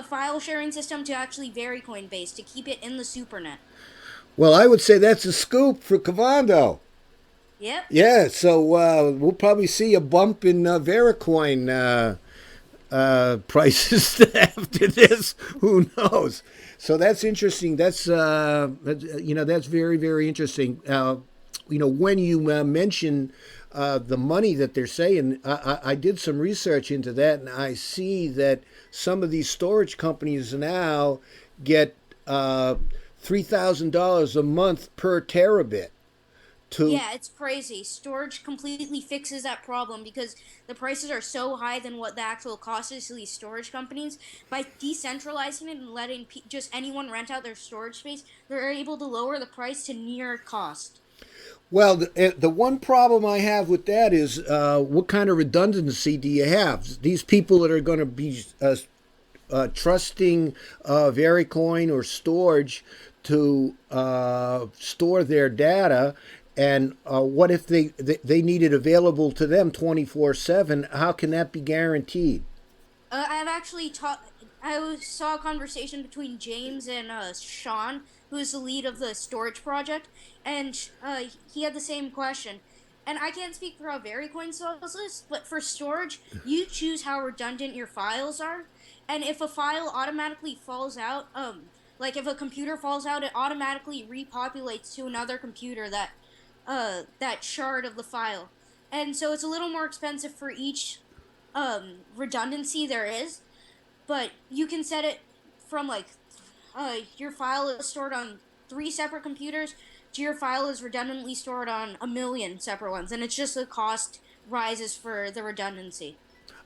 file sharing system to actually Vericoin-based to keep it in the SuperNet. Well, I would say that's a scoop for Cavando. Yep. Yeah, so we'll probably see a bump in Vericoin prices after this. Who knows? So that's interesting. That's that's very interesting. When you mention the money that they're saying, I did some research into that, and I see that some of these storage companies now get $3,000 a month per terabit. Yeah, it's crazy. Storage completely fixes that problem because the prices are so high than what the actual cost is to these storage companies. By decentralizing it and letting just anyone rent out their storage space, they're able to lower the price to near cost. Well, the one problem I have with that is what kind of redundancy do you have? These people that are going to be trusting Vericoin or storage to store their data. And what if they need it available to them 24/7? How can that be guaranteed? I've actually saw a conversation between James and Sean, who is the lead of the storage project, and he had the same question. And I can't speak for how Vericoin solves this, but for storage, you choose how redundant your files are, and if a file automatically falls out, like if a computer falls out, it automatically repopulates to another computer that shard of the file. And so it's a little more expensive for each redundancy there is, but you can set it from like your file is stored on 3 separate computers to your file is redundantly stored on 1,000,000 separate ones, and it's just the cost rises for the redundancy.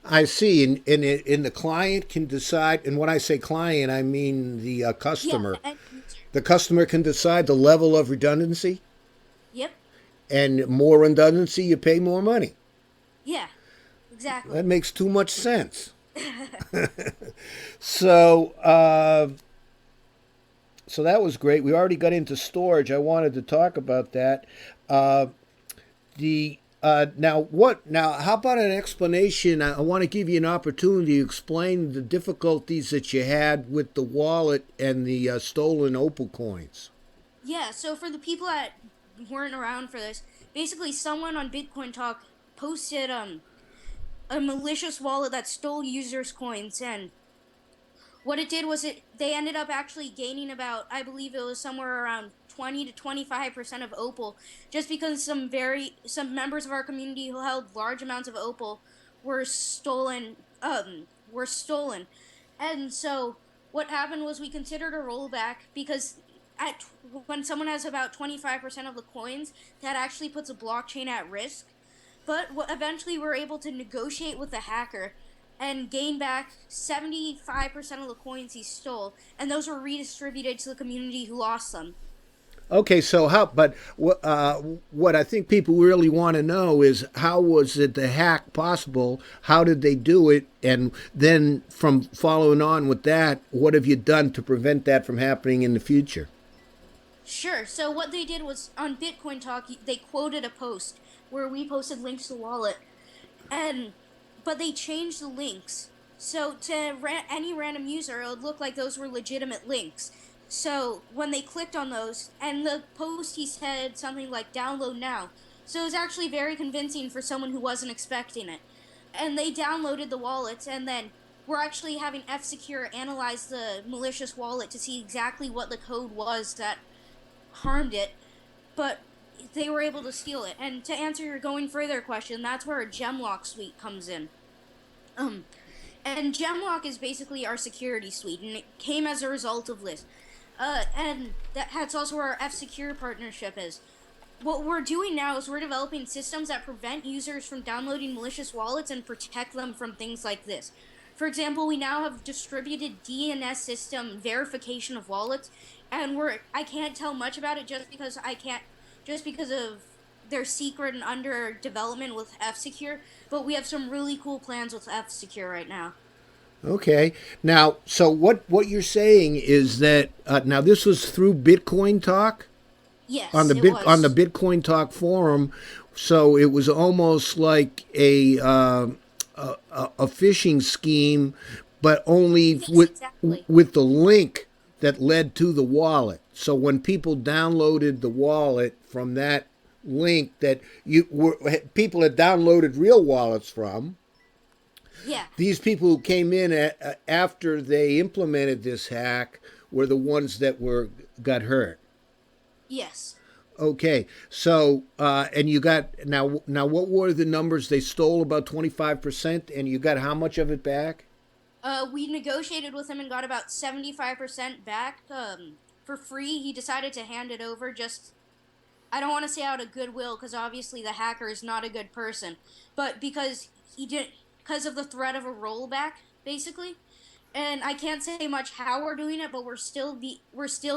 I see, and the client can decide, and when I say client, I mean the customer. Yeah, The customer can decide the level of redundancy. Yep. And more redundancy, you pay more money. Yeah. Exactly. That makes too much sense. So, so that was great. We already got into storage. I wanted to talk about that. Uh, the now what? Now, how about an explanation? I want to give you an opportunity to explain the difficulties that you had with the wallet and the stolen Opal coins. Yeah, so for the people that weren't around for this, basically someone on Bitcoin Talk posted a malicious wallet that stole users' coins, and what it did was they ended up actually gaining about, I believe it was somewhere around 20 to 25% of Opal, just because some members of our community who held large amounts of Opal were stolen. And so what happened was we considered a rollback, because when someone has about 25% of the coins, that actually puts a blockchain at risk. But eventually we were able to negotiate with the hacker and gain back 75% of the coins he stole, and those were redistributed to the community who lost them. Okay, so how? But what I think people really want to know is how was it the hack possible? How did they do it? And then from following on with that, what have you done to prevent that from happening in the future? Sure. So what they did was on Bitcoin Talk, they quoted a post where we posted links to the wallet, and but they changed the links. So to any random user, it would look like those were legitimate links. So when they clicked on those, and the post, he said something like "download now." So it was actually very convincing for someone who wasn't expecting it. And they downloaded the wallets, and then we're actually having F-Secure analyze the malicious wallet to see exactly what the code was that harmed it, but they were able to steal it. And to answer your going further question, that's where a Gemlock suite comes in. And Gemlock is basically our security suite, and it came as a result of this. And that's also where our F-Secure partnership is. What we're doing now is we're developing systems that prevent users from downloading malicious wallets and protect them from things like this. For example, we now have distributed DNS system verification of wallets, and I can't tell much about it just because of their secret and under development with F-Secure, but we have some really cool plans with F-Secure right now. Okay, now so what you're saying is that now this was through Bitcoin Talk Yes, it was. on the Bitcoin Talk forum, so it was almost like a phishing scheme, but only Yes, exactly. with the link that led to the wallet. So when people downloaded the wallet from that link that people had downloaded real wallets from, Yeah. these people who came in after they implemented this hack were the ones that got hurt. Yes. Okay, so and you got now. What were the numbers? They stole about 25%, and you got how much of it back? We negotiated with him and got about 75% back for free. He decided to hand it over. I don't want to say out of goodwill, because obviously the hacker is not a good person, but because of the threat of a rollback, basically. And I can't say much how we're doing it, but we're still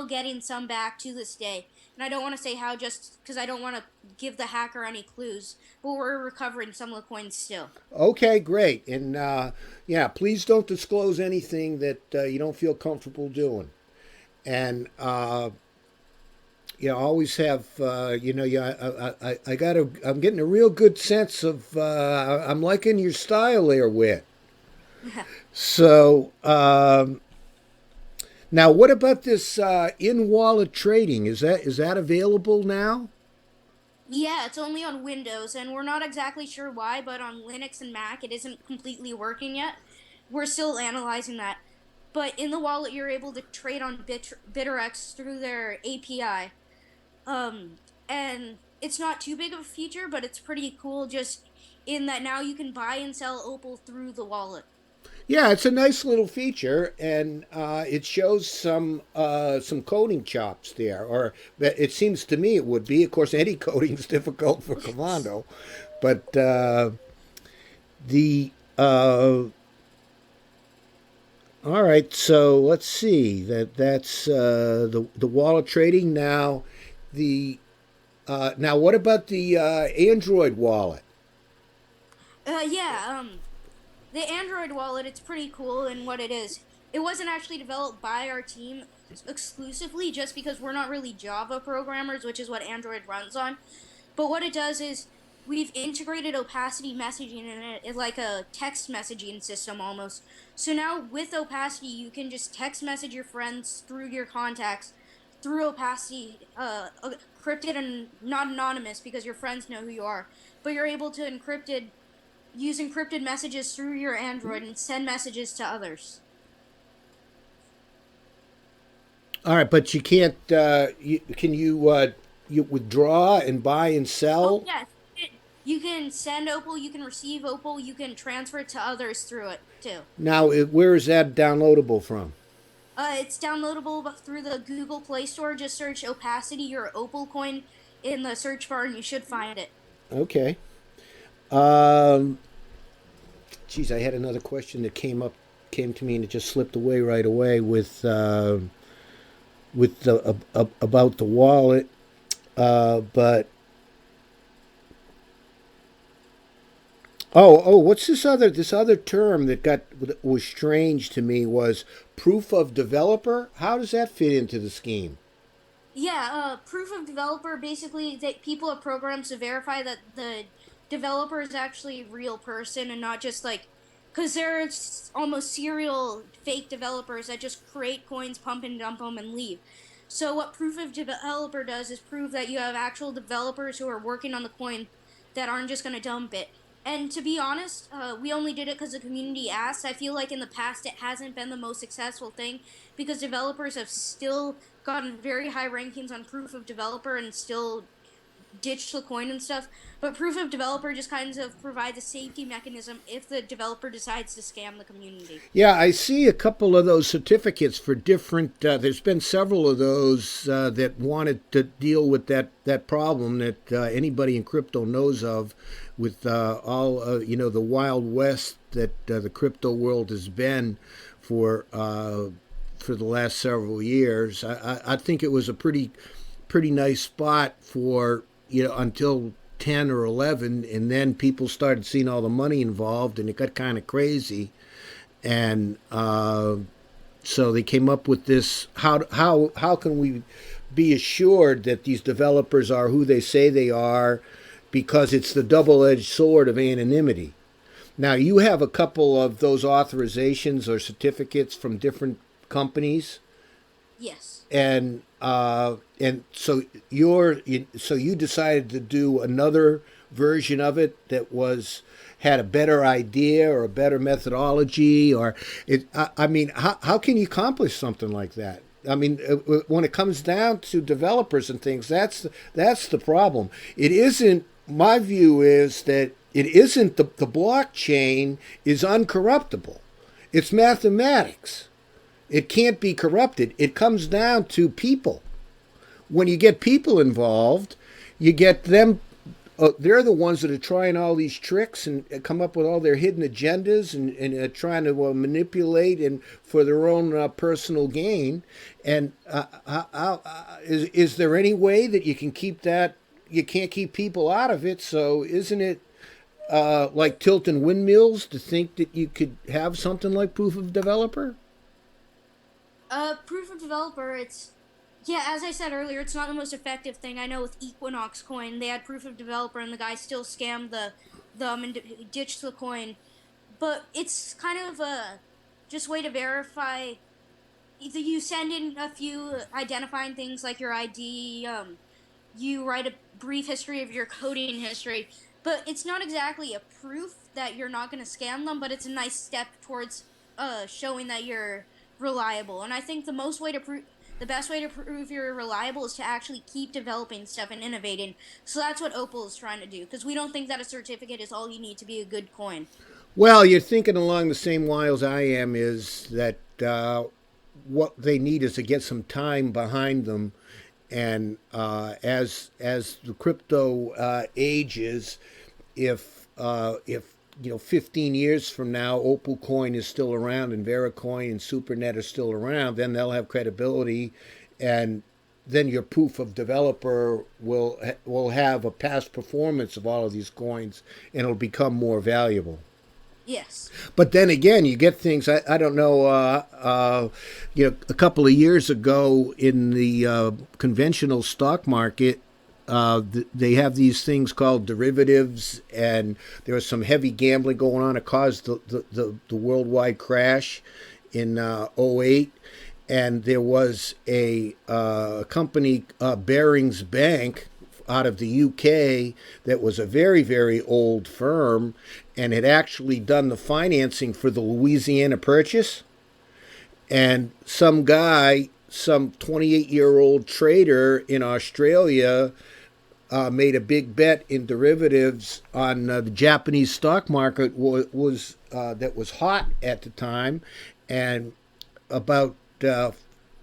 getting some back to this day. And I don't want to say how, just because I don't want to give the hacker any clues. But we're recovering some of the coins still. Okay, great. And yeah, please don't disclose anything that you don't feel comfortable doing. And always have I'm getting a real good sense of I'm liking your style there, Whit. So now, what about this in-wallet trading? Is that available now? Yeah, it's only on Windows, and we're not exactly sure why, but on Linux and Mac it isn't completely working yet. We're still analyzing that. But in the wallet, you're able to trade on BitterX through their API. And it's not too big of a feature, but it's pretty cool, just in that now you can buy and sell Opal through the wallet. Yeah, it's a nice little feature, and it shows some coding chops there, or it seems to me it would be. Of course, any coding is difficult for Commando, but the all right. So let's see that's the wallet trading now. The Now, what about the Android wallet? Yeah, the Android wallet, it's pretty cool in what it is. It wasn't actually developed by our team exclusively just because we're not really Java programmers, which is what Android runs on. But what it does is we've integrated opacity messaging in it. It's like a text messaging system almost. So now with opacity, you can just text message your friends through your contacts through opacity, encrypted and not anonymous because your friends know who you are. But you're able to use encrypted messages through your Android and send messages to others. All right, but you can't. Can you withdraw and buy and Oh sell? yes, you can send Opal, you can receive Opal, you can transfer it to others through it too. Now, where is that downloadable from? It's downloadable through the Google Play Store. Just search Opacity or OpalCoin in the search bar, and you should find it. Okay. Um, Geez, I had another question that came to me, and it just slipped away right away with the about the wallet. But what's this other term that was strange to me was proof of developer? How does that fit into the scheme? Yeah, proof of developer basically that people have programs to verify that the developer is actually a real person and not just like, because there's almost serial fake developers that just create coins, pump and dump them, and leave. So what proof of developer does is prove that you have actual developers who are working on the coin that aren't just going to dump it. And to be honest, we only did it because the community asked. I feel like in the past it hasn't been the most successful thing because developers have still gotten very high rankings on proof of developer and still ditched the coin and stuff. But proof of developer just kind of provides a safety mechanism if the developer decides to scam the community. Yeah, I see a couple of those certificates for different. There's been several of those that wanted to deal with that problem that anybody in crypto knows of, with all the Wild West that the crypto world has been for the last several years. I think it was a pretty nice spot for until 10 or 11, and then people started seeing all the money involved, and it got kind of crazy. And so they came up with this: how can we be assured that these developers are who they say they are, because it's the double-edged sword of anonymity. Now, you have a couple of those authorizations or certificates from different companies, Yes. and so you decided to do another version of it that had a better idea or a better methodology, or I mean, how can you accomplish something like that? I mean, when it comes down to developers and things, that's the problem. It isn't. My view is that it isn't the blockchain is uncorruptible. It's mathematics. It can't be corrupted. It comes down to people. When you get people involved, you get them. They're the ones that are trying all these tricks and come up with all their hidden agendas and trying to manipulate and for their own personal gain. And is there any way that you can keep that? You can't keep people out of it. So isn't it like tilting windmills to think that you could have something like proof of developer? Proof of developer, yeah, as I said earlier, it's not the most effective thing. I know with Equinox coin, they had proof of developer and the guy still scammed them and ditched the coin. But it's kind of a just way to verify. Either you send in a few identifying things like your ID, you write a brief history of your coding history, but it's not exactly a proof that you're not going to scam them, but it's a nice step towards showing that you're reliable. And I think the best way to prove you're reliable is to actually keep developing stuff and innovating. So that's what Opal is trying to do, because we don't think that a certificate is all you need to be a good coin. Well, you're thinking along the same lines I am. Is that what they need is to get some time behind them, and as the crypto ages, if 15 years from now, OpalCoin is still around and Vericoin and SuperNet are still around, then they'll have credibility, and then your proof of developer will have a past performance of all of these coins, and it'll become more valuable. Yes. But then again, you get things. I don't know. A couple of years ago in the conventional stock market, they have these things called derivatives, and there was some heavy gambling going on. It caused the worldwide crash in '08. And there was a company, Barings Bank, out of the UK, that was a very, very old firm, and had actually done the financing for the Louisiana Purchase. And some guy, some 28-year-old trader in Australia, made a big bet in derivatives on the Japanese stock market that was hot at the time, and about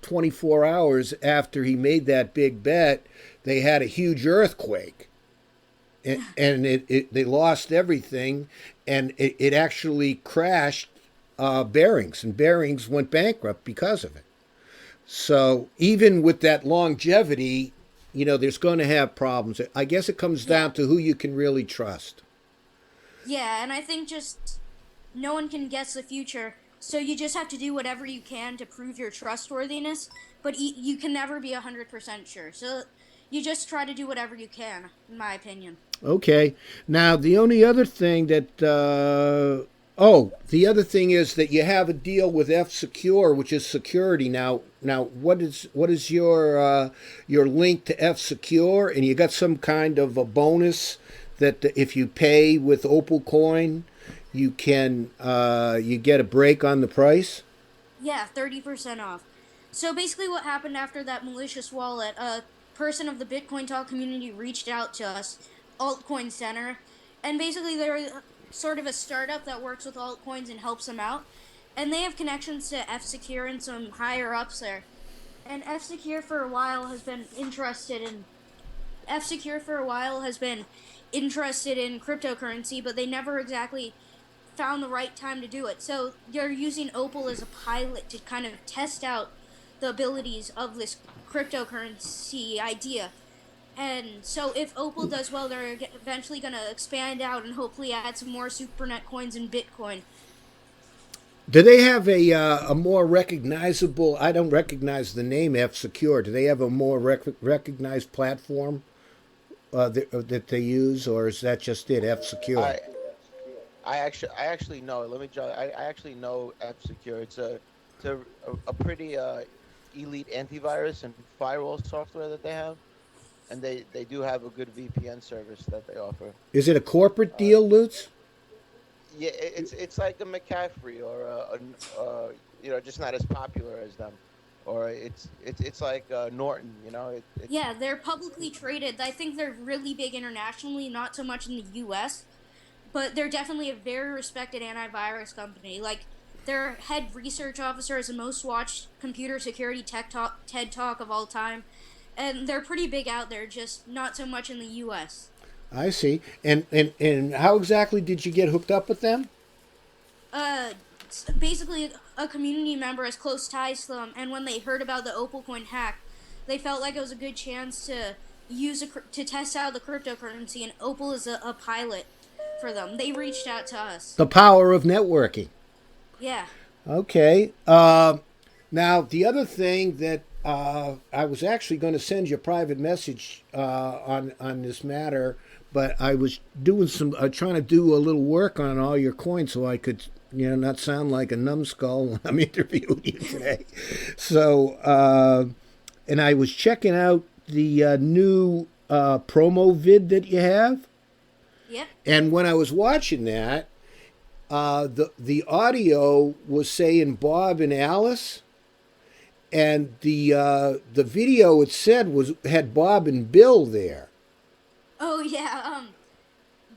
24 hours after he made that big bet, they had a huge earthquake, and they lost everything, and it actually crashed Barings, and Barings went bankrupt because of it. So even with that longevity, there's going to have problems. I guess it comes down to who you can really trust. Yeah, and I think just no one can guess the future, so you just have to do whatever you can to prove your trustworthiness, but you can never be 100% sure. So you just try to do whatever you can, in my opinion. Okay. Now, the only other thing that the other thing is that you have a deal with F Secure, which is security. Now, what is your link to F Secure? And you got some kind of a bonus that if you pay with OpalCoin, you can you get a break on the price. Yeah, 30% off. So basically what happened after that malicious wallet, a person of the Bitcoin Talk community reached out to us, Altcoin Center, and basically they're sort of a startup that works with altcoins and helps them out. And they have connections to F-Secure and some higher ups there. And F-Secure for a while has been interested in cryptocurrency, but they never exactly found the right time to do it. So they're using Opal as a pilot to kind of test out the abilities of this cryptocurrency idea. And so if Opal does well, they're eventually going to expand out and hopefully add some more SuperNet coins and Bitcoin. Do they have a more recognizable? I don't recognize the name F Secure. Do they have a more recognized platform that they use, or is that just it? F Secure. I actually know. Let me tell you. I actually know F Secure. It's a pretty elite antivirus and firewall software that they have, and they do have a good VPN service that they offer. Is it a corporate deal, Lutz? Yeah, it's like a McCaffrey or just not as popular as them, or it's like Norton. Yeah, they're publicly traded. I think they're really big internationally, not so much in the U.S., but they're definitely a very respected antivirus company. Like, their head research officer is the most watched computer security TED Talk of all time, and they're pretty big out there, just not so much in the U.S. I see. And how exactly did you get hooked up with them? Basically, a community member has close ties to them, and when they heard about the OpalCoin hack, they felt like it was a good chance to to test out the cryptocurrency, and Opal is a pilot for them. They reached out to us. The power of networking. Yeah. Okay. Now, the other thing that I was actually going to send you a private message on this matter, but I was doing trying to do a little work on all your coins so I could, not sound like a numbskull when I'm interviewing you today. So, and I was checking out the new promo vid that you have. Yep. And when I was watching that, the audio was saying Bob and Alice, and the video it said had Bob and Bill there. Oh yeah.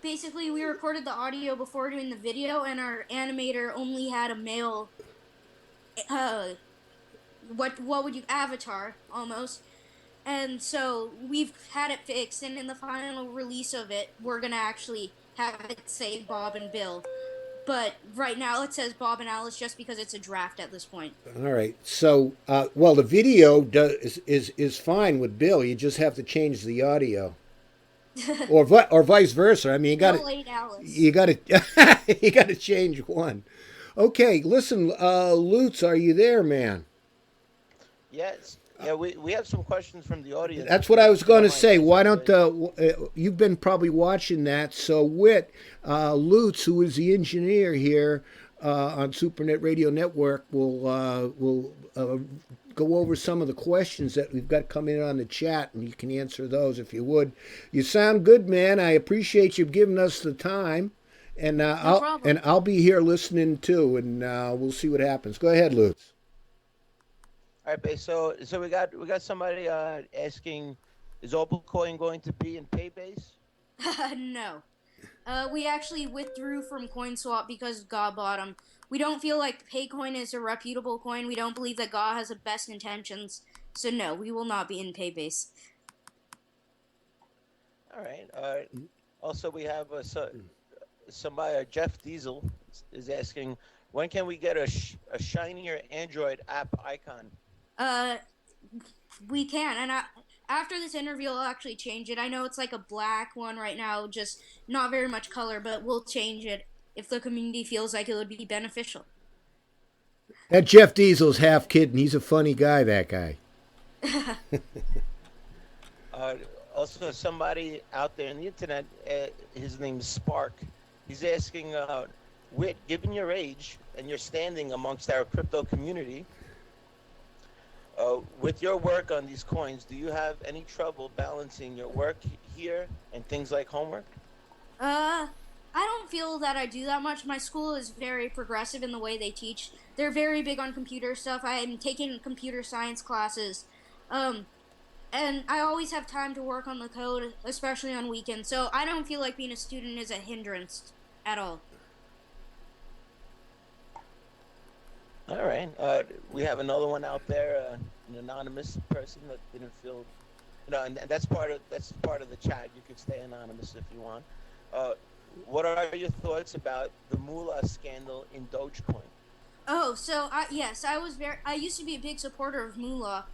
Basically, we recorded the audio before doing the video, and our animator only had a male. What would you avatar almost? And so we've had it fixed, and in the final release of it, we're gonna actually have it say Bob and Bill. But right now it says Bob and Alice just because it's a draft at this point. All right. So, well, the video is fine with Bill. You just have to change the audio, or vice versa. I mean, Bill ate Alice. you got to you got to change one. Okay, listen, Lutz, are you there, man? Yes. Yeah, we have some questions from the audience. That's what I was going to say. Why don't you've been probably watching that? So Whit Lutz, who is the engineer here on SuperNet Radio Network, will go over some of the questions that we've got coming in on the chat, and you can answer those if you would. You sound good, man. I appreciate you giving us the time, and No problem. I'll be here listening too, and we'll see what happens. Go ahead, Lutz. All right, Base. So we got somebody asking, is OpalCoin going to be in Paybase? No. We actually withdrew from CoinSwap because GA bought them. We don't feel like Paycoin is a reputable coin. We don't believe that GA has the best intentions. So no, we will not be in Paybase. All right. Also, we have somebody, Jeff Diesel, is asking, when can we get a shinier Android app icon? We can, and after this interview, I'll actually change it. I know it's like a black one right now, just not very much color, but we'll change it if the community feels like it would be beneficial. That Jeff Diesel's half kidding. He's a funny guy, that guy. Also, somebody out there on the internet, his name's Spark. He's asking, Whit, given your age and your standing amongst our crypto community, with your work on these coins, do you have any trouble balancing your work here and things like homework? I don't feel that I do that much. My school is very progressive in the way they teach. They're very big on computer stuff. I am taking computer science classes. And I always have time to work on the code, especially on weekends. So I don't feel like being a student is a hindrance at all. All right. We have another one out there, an anonymous person that didn't feel, and that's part of the chat. You could stay anonymous if you want. What are your thoughts about the Moolah scandal in Dogecoin? Oh, so I used to be a big supporter of Moolah,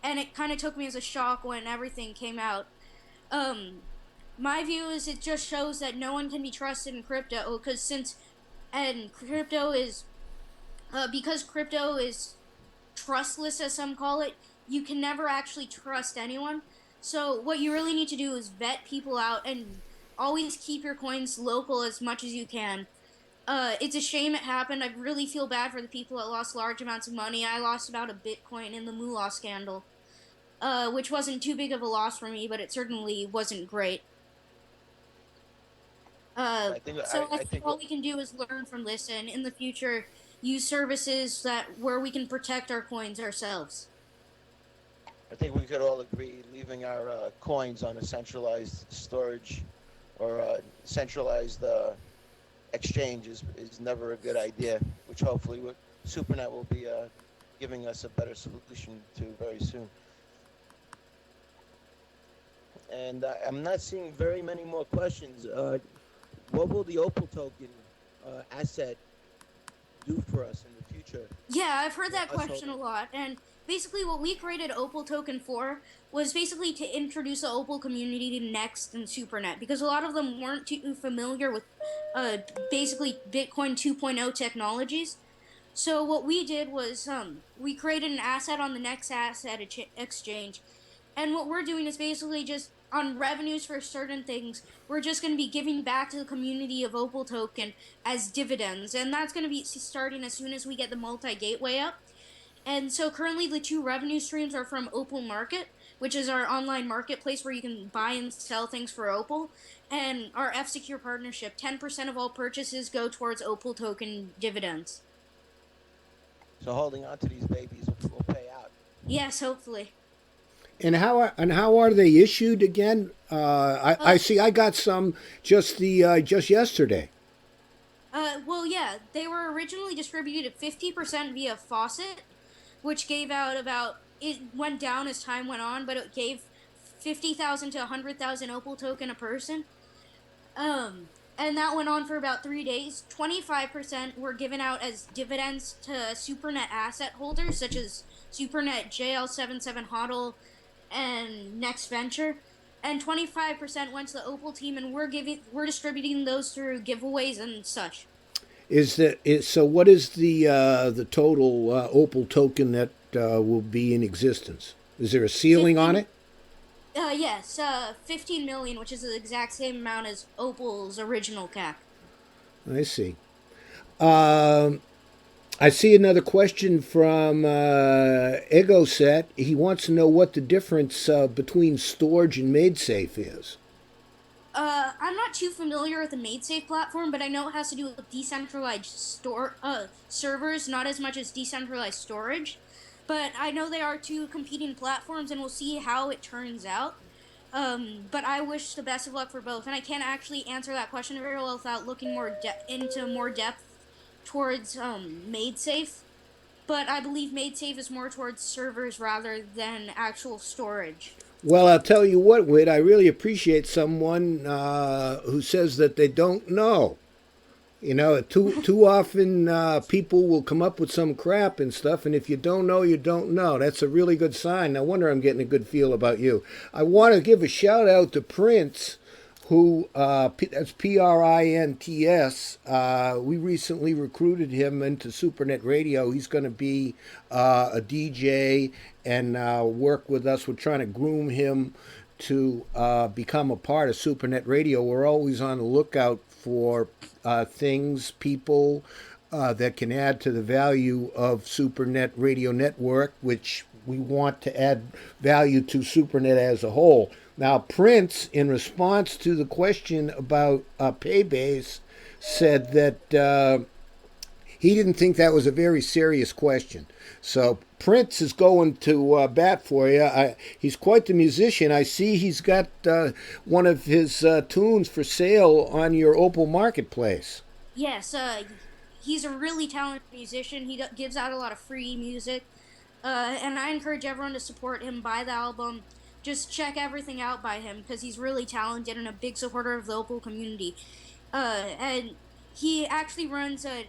and it kind of took me as a shock when everything came out. My view is it just shows that no one can be trusted in crypto because crypto is trustless, as some call it. You can never actually trust anyone. So what you really need to do is vet people out and always keep your coins local as much as you can. It's a shame it happened. I really feel bad for the people that lost large amounts of money. I lost about a Bitcoin in the Moolah scandal, which wasn't too big of a loss for me, but it certainly wasn't great. I think all we can do is learn from this, and in the future, use services where we can protect our coins ourselves. I think we could all agree leaving our coins on a centralized storage or centralized exchange is never a good idea, which hopefully SuperNet will be giving us a better solution to very soon. And I'm not seeing very many more questions. What will the Opal Token Asset do for us in the future? Yeah, I've heard that question a lot, and basically what we created Opal Token for was basically to introduce the Opal community to Next and SuperNet, because a lot of them weren't too familiar with basically Bitcoin 2.0 technologies. So what we did was we created an asset on the Next Asset Exchange, and what we're doing is basically just on revenues for certain things, we're just going to be giving back to the community of Opal Token as dividends, and that's going to be starting as soon as we get the multi-gateway up. And so currently the two revenue streams are from Opal Market, which is our online marketplace where you can buy and sell things for Opal, and our F-Secure partnership. 10% of all purchases go towards Opal Token dividends. So holding on to these babies will pay out. Yes, hopefully. And how are they issued again? I see. I got some just yesterday. Well, yeah, they were originally distributed at 50% via Faucet, which gave out it went down as time went on, but it gave 50,000 to 100,000 Opal token a person. and that went on for about 3 days. 25% were given out as dividends to SuperNet asset holders, such as SuperNet JL77 HODL and Next Venture. And 25% went to the Opal team, and we're distributing those through giveaways and such. So? What is the total Opal token that will be in existence? Is there a ceiling on 15, it? yes, 15 million, which is the exact same amount as Opal's original cap. I see. Um, I see another question from EgoSet. He wants to know what the difference between storage and MadeSafe is. I'm not too familiar with the MadeSafe platform, but I know it has to do with decentralized servers, not as much as decentralized storage. But I know they are two competing platforms, and we'll see how it turns out. But I wish the best of luck for both, and I can't actually answer that question very well without looking into more depth towards MadeSafe. But I believe MadeSafe is more towards servers rather than actual storage. Well, I'll tell you what, Whit, I really appreciate someone who says that they don't know. You know, too often people will come up with some crap and stuff, and if you don't know, you don't know. That's a really good sign. No wonder I'm getting a good feel about you. I want to give a shout out to Prince, who that's Prints. We recently recruited him into SuperNet Radio. He's going to be a DJ and work with us. We're trying to groom him to become a part of SuperNet Radio. We're always on the lookout for things, people that can add to the value of SuperNet Radio Network, which we want to add value to SuperNet as a whole. Now, Prince, in response to the question about Paybase, said that he didn't think that was a very serious question. So Prince is going to bat for you. He's quite the musician. I see he's got one of his tunes for sale on your Opal Marketplace. Yes, he's a really talented musician. He gives out a lot of free music, and I encourage everyone to support him, buy the album. Just check everything out by him because he's really talented and a big supporter of the Opal community. And he actually runs a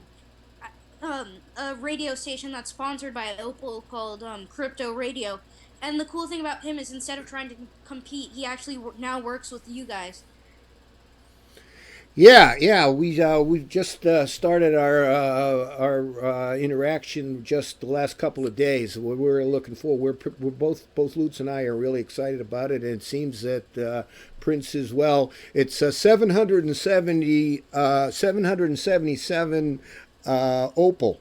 radio station that's sponsored by Opal called Crypto Radio. And the cool thing about him is instead of trying to compete, he actually now works with you guys. Yeah. We just started our interaction just the last couple of days. We're looking forward. We're both Lutz and I are really excited about it, and it seems that Prince as well. It's 777 Opal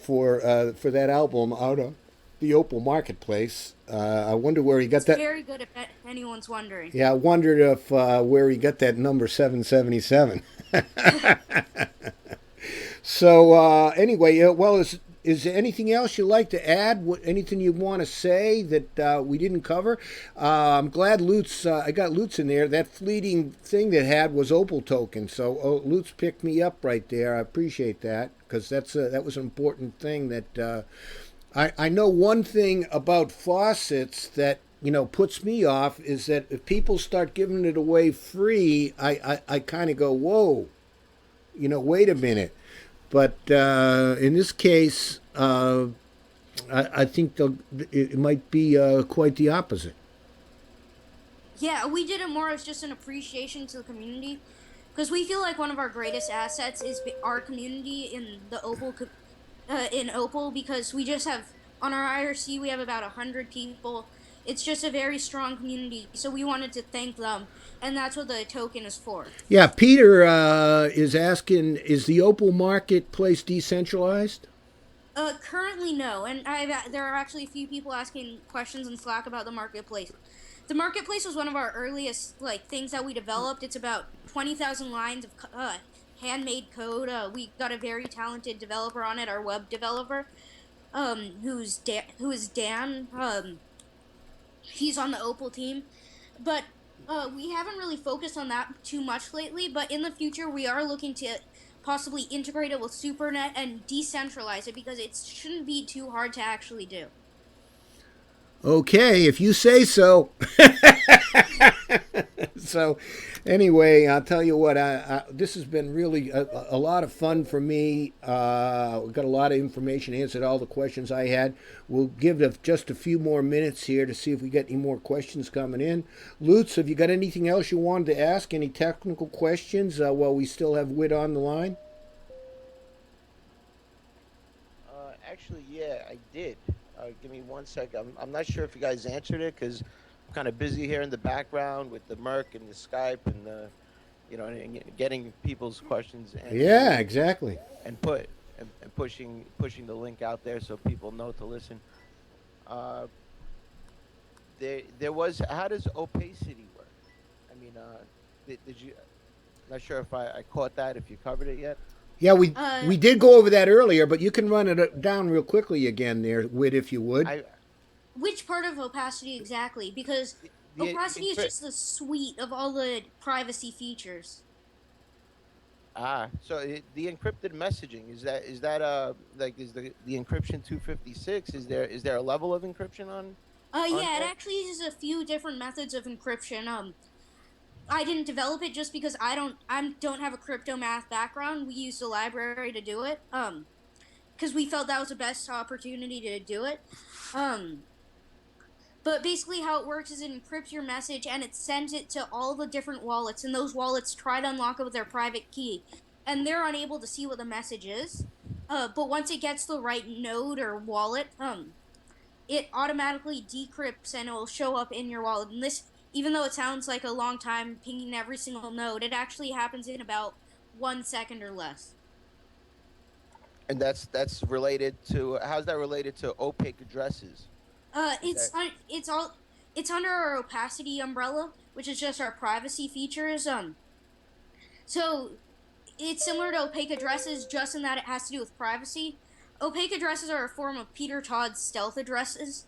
for that album out of the Opal Marketplace. I wonder where he got It's that. very good if anyone's wondering. Yeah, I wondered if where he got that number 777. So anyway, well, is there anything else you'd like to add? Anything you want to say that we didn't cover? I'm glad Lutz. I got Lutz in there. That fleeting thing that had was Opal token. So Lutz picked me up right there. I appreciate that because that was an important thing that. I know one thing about faucets that puts me off is that if people start giving it away free, I kind of go, whoa, wait a minute. But in this case, I think it might be quite the opposite. Yeah, we did it more as just an appreciation to the community because we feel like one of our greatest assets is our community in the Opal because we just have on our IRC we have about 100 people. It's just a very strong community, so we wanted to thank them, and that's what the token is for. Yeah, Peter is asking, is the Opal marketplace decentralized? Currently no, and there are actually a few people asking questions in Slack about the marketplace. The marketplace was one of our earliest things that we developed. It's about 20,000 lines of handmade code. We got a very talented developer on it, our web developer, who is Dan. He's on the Opal team, but we haven't really focused on that too much lately. But in the future, we are looking to possibly integrate it with SuperNet and decentralize it because it shouldn't be too hard to actually do. Okay, if you say so. So, anyway, I'll tell you what. This has been really a lot of fun for me. We got a lot of information, answered all the questions I had. We'll give it just a few more minutes here to see if we get any more questions coming in. Lutz, have you got anything else you wanted to ask? Any technical questions while we still have Whit on the line? Actually, yeah, I did. Give me one sec. I'm not sure if you guys answered it because I'm kind of busy here in the background with the Merc and the Skype and the, and getting people's questions answered. Yeah, exactly. And pushing the link out there so people know to listen. There was, how does opacity work? I mean, did you? Not sure if I caught that. If you covered it yet. Yeah, we did go over that earlier, but you can run it down real quickly again there, Whit, if you would. Which part of opacity exactly? Because opacity is just the suite of all the privacy features. So the encrypted messaging is that like is the encryption 256? Is there a level of encryption on? Yeah, it actually uses a few different methods of encryption. I didn't develop it just because I don't have a crypto math background. We used a library to do it. Because we felt that was the best opportunity to do it. But basically how it works is it encrypts your message and it sends it to all the different wallets, and those wallets try to unlock it with their private key. And they're unable to see what the message is. But once it gets the right node or wallet, it automatically decrypts and it will show up in your wallet. And this, even though it sounds like a long time pinging every single node, it actually happens in about 1 second or less. And that's related to, how's that related to opaque addresses? It's under our opacity umbrella, which is just our privacy features. So it's similar to opaque addresses, just in that it has to do with privacy. Opaque addresses are a form of Peter Todd's stealth addresses,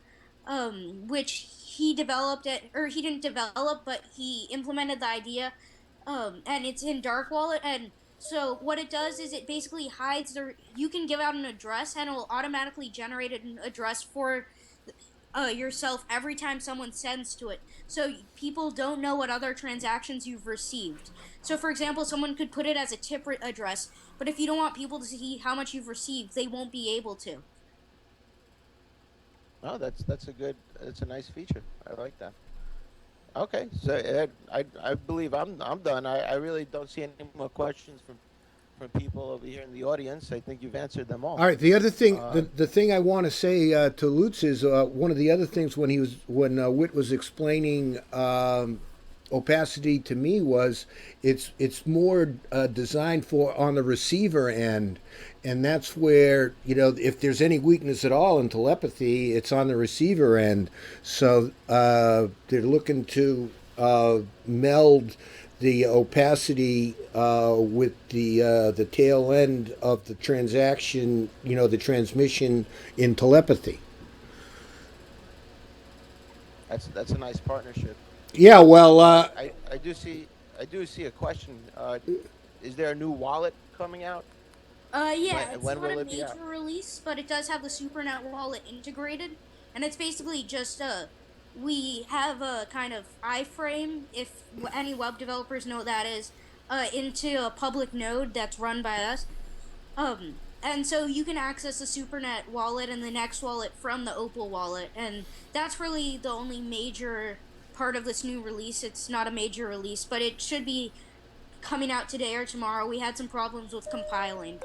which he developed he didn't develop, but he implemented the idea, and it's in Dark Wallet. And so what it does is it basically hides you can give out an address and it will automatically generate an address for yourself every time someone sends to it, so people don't know what other transactions you've received. So for example, someone could put it as a tip address, but if you don't want people to see how much you've received, they won't be able to. Oh, that's a nice feature. I like that. Okay, so I believe I'm done. I really don't see any more questions from people over here in the audience. I think you've answered them all. All right. The other thing, the thing I want to say to Lutz is one of the other things when Whit was explaining opacity to me was it's more designed for on the receiver end, and that's where if there's any weakness at all in telepathy, it's on the receiver end. So they're looking to meld the opacity with the tail end of the transaction, the transmission in telepathy. That's a nice partnership. Yeah, well, I do see a question. Is there a new wallet coming out? Yeah, it's when not will a it be major out? release, but it does have the SuperNet wallet integrated, and it's basically just we have a kind of iframe, if any web developers know what that is, into a public node that's run by us. And so you can access the SuperNet wallet and the next wallet from the Opal wallet, and that's really the only major part of this new release. It's not a major release, but it should be coming out today or tomorrow. We had some problems with compiling.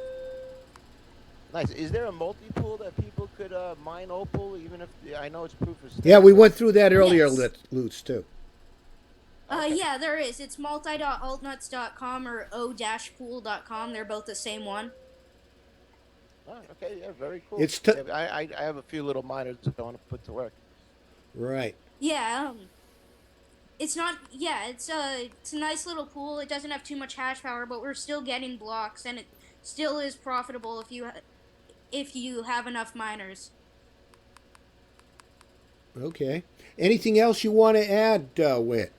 Nice. Is there a multi-pool that people could mine Opal, even if I know it's proof of stake? yeah, we went through that earlier, Yes. Lutz, too. Okay. Yeah, there is. It's multi.altnuts.com or o-pool.com. They're both the same one. Oh, okay, yeah, very cool. It's I have a few little miners that I want to put to work. Right. Yeah, it's not. Yeah, it's a nice little pool. It doesn't have too much hash power, but we're still getting blocks, and it still is profitable if you have enough miners. Okay. Anything else you want to add, Whit?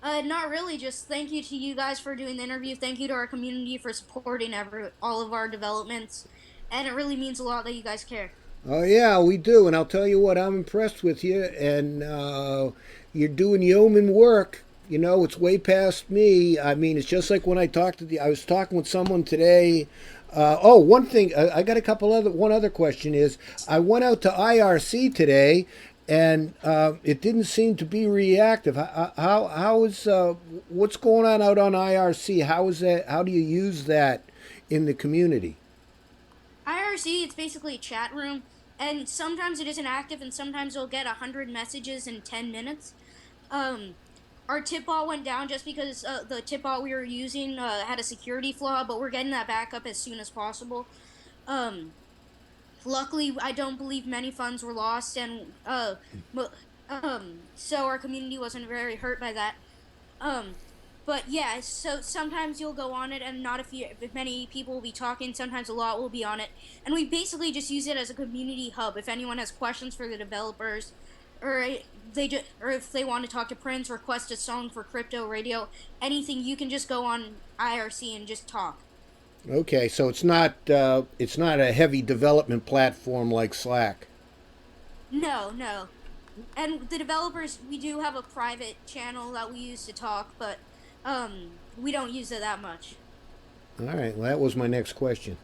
Not really. Just thank you to you guys for doing the interview. Thank you to our community for supporting all of our developments, and it really means a lot that you guys care. Oh, yeah, we do. And I'll tell you what, I'm impressed with you. And you're doing yeoman work, You know, it's way past me. I mean, it's just like when I was talking with someone today. One thing I got one other question is I went out to IRC today, and it didn't seem to be reactive. How is what's going on out on IRC? How is that? How do you use that in the community? IRC, it's basically a chat room, and sometimes it isn't active, and sometimes you'll get 100 messages in 10 minutes. Um, our tip bot went down just because the tip bot we were using had a security flaw, but we're getting that back up as soon as possible. Um, Luckily, I don't believe many funds were lost, and so our community wasn't very hurt by that. Um, but yeah, so sometimes you'll go on it, and not if many people will be talking. Sometimes a lot will be on it, and we basically just use it as a community hub. If anyone has questions for the developers, or or if they want to talk to Prince, request a song for crypto radio, anything, you can just go on IRC and just talk. Okay, so it's not a heavy development platform like Slack. No, no. And the developers, we do have a private channel that we use to talk, but we don't use it that much. All right, well, that was my next question.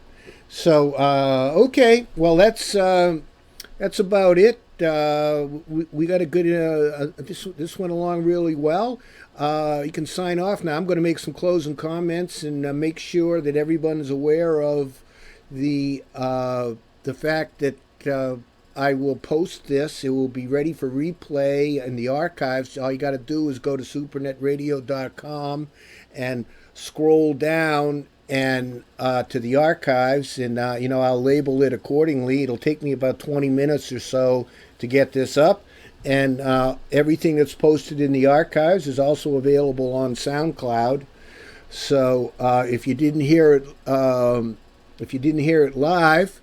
So, okay, well, that's about it. We got a good. This went along really well. You can sign off now. I'm going to make some closing comments and make sure that everyone is aware of the fact that I will post this. It will be ready for replay in the archives. All you got to do is go to supernetradio.com and scroll down and to the archives, and I'll label it accordingly. It'll take me about 20 minutes or so to get this up, and everything that's posted in the archives is also available on SoundCloud. So if you didn't hear it live,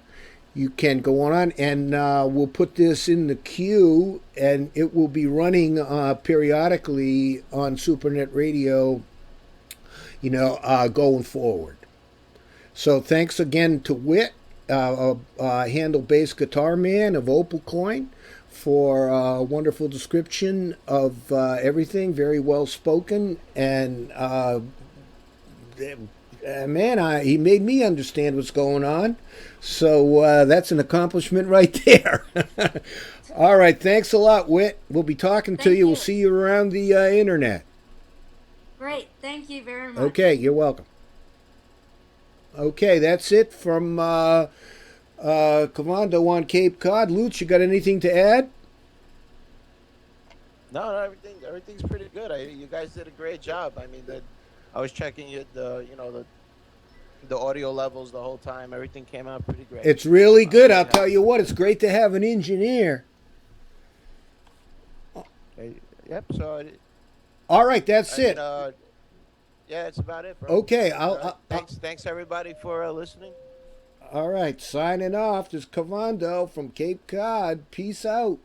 you can go on and we'll put this in the queue, and it will be running periodically on SuperNet Radio, going forward. So thanks again to Whit, handle Bassguitarman of OpalCoin, for a wonderful description of everything, very well spoken, and man, he made me understand what's going on. So that's an accomplishment right there. All right, thanks a lot, Whit. We'll be talking to Thank you. you. We'll see you around the internet. Great, thank you very much. Okay, you're welcome. Okay, that's it from Commando on Cape Cod. Lutz, you got anything to add? No, everything's pretty good. You guys did a great job. I mean, I was checking the audio levels the whole time. Everything came out pretty great. It's really good. I'll tell you what, it's great to have an engineer. Yep. So. All right, that's it. Yeah, that's about it, bro. Okay, Thanks everybody for listening. All right, signing off. This is Cavando from Cape Cod. Peace out.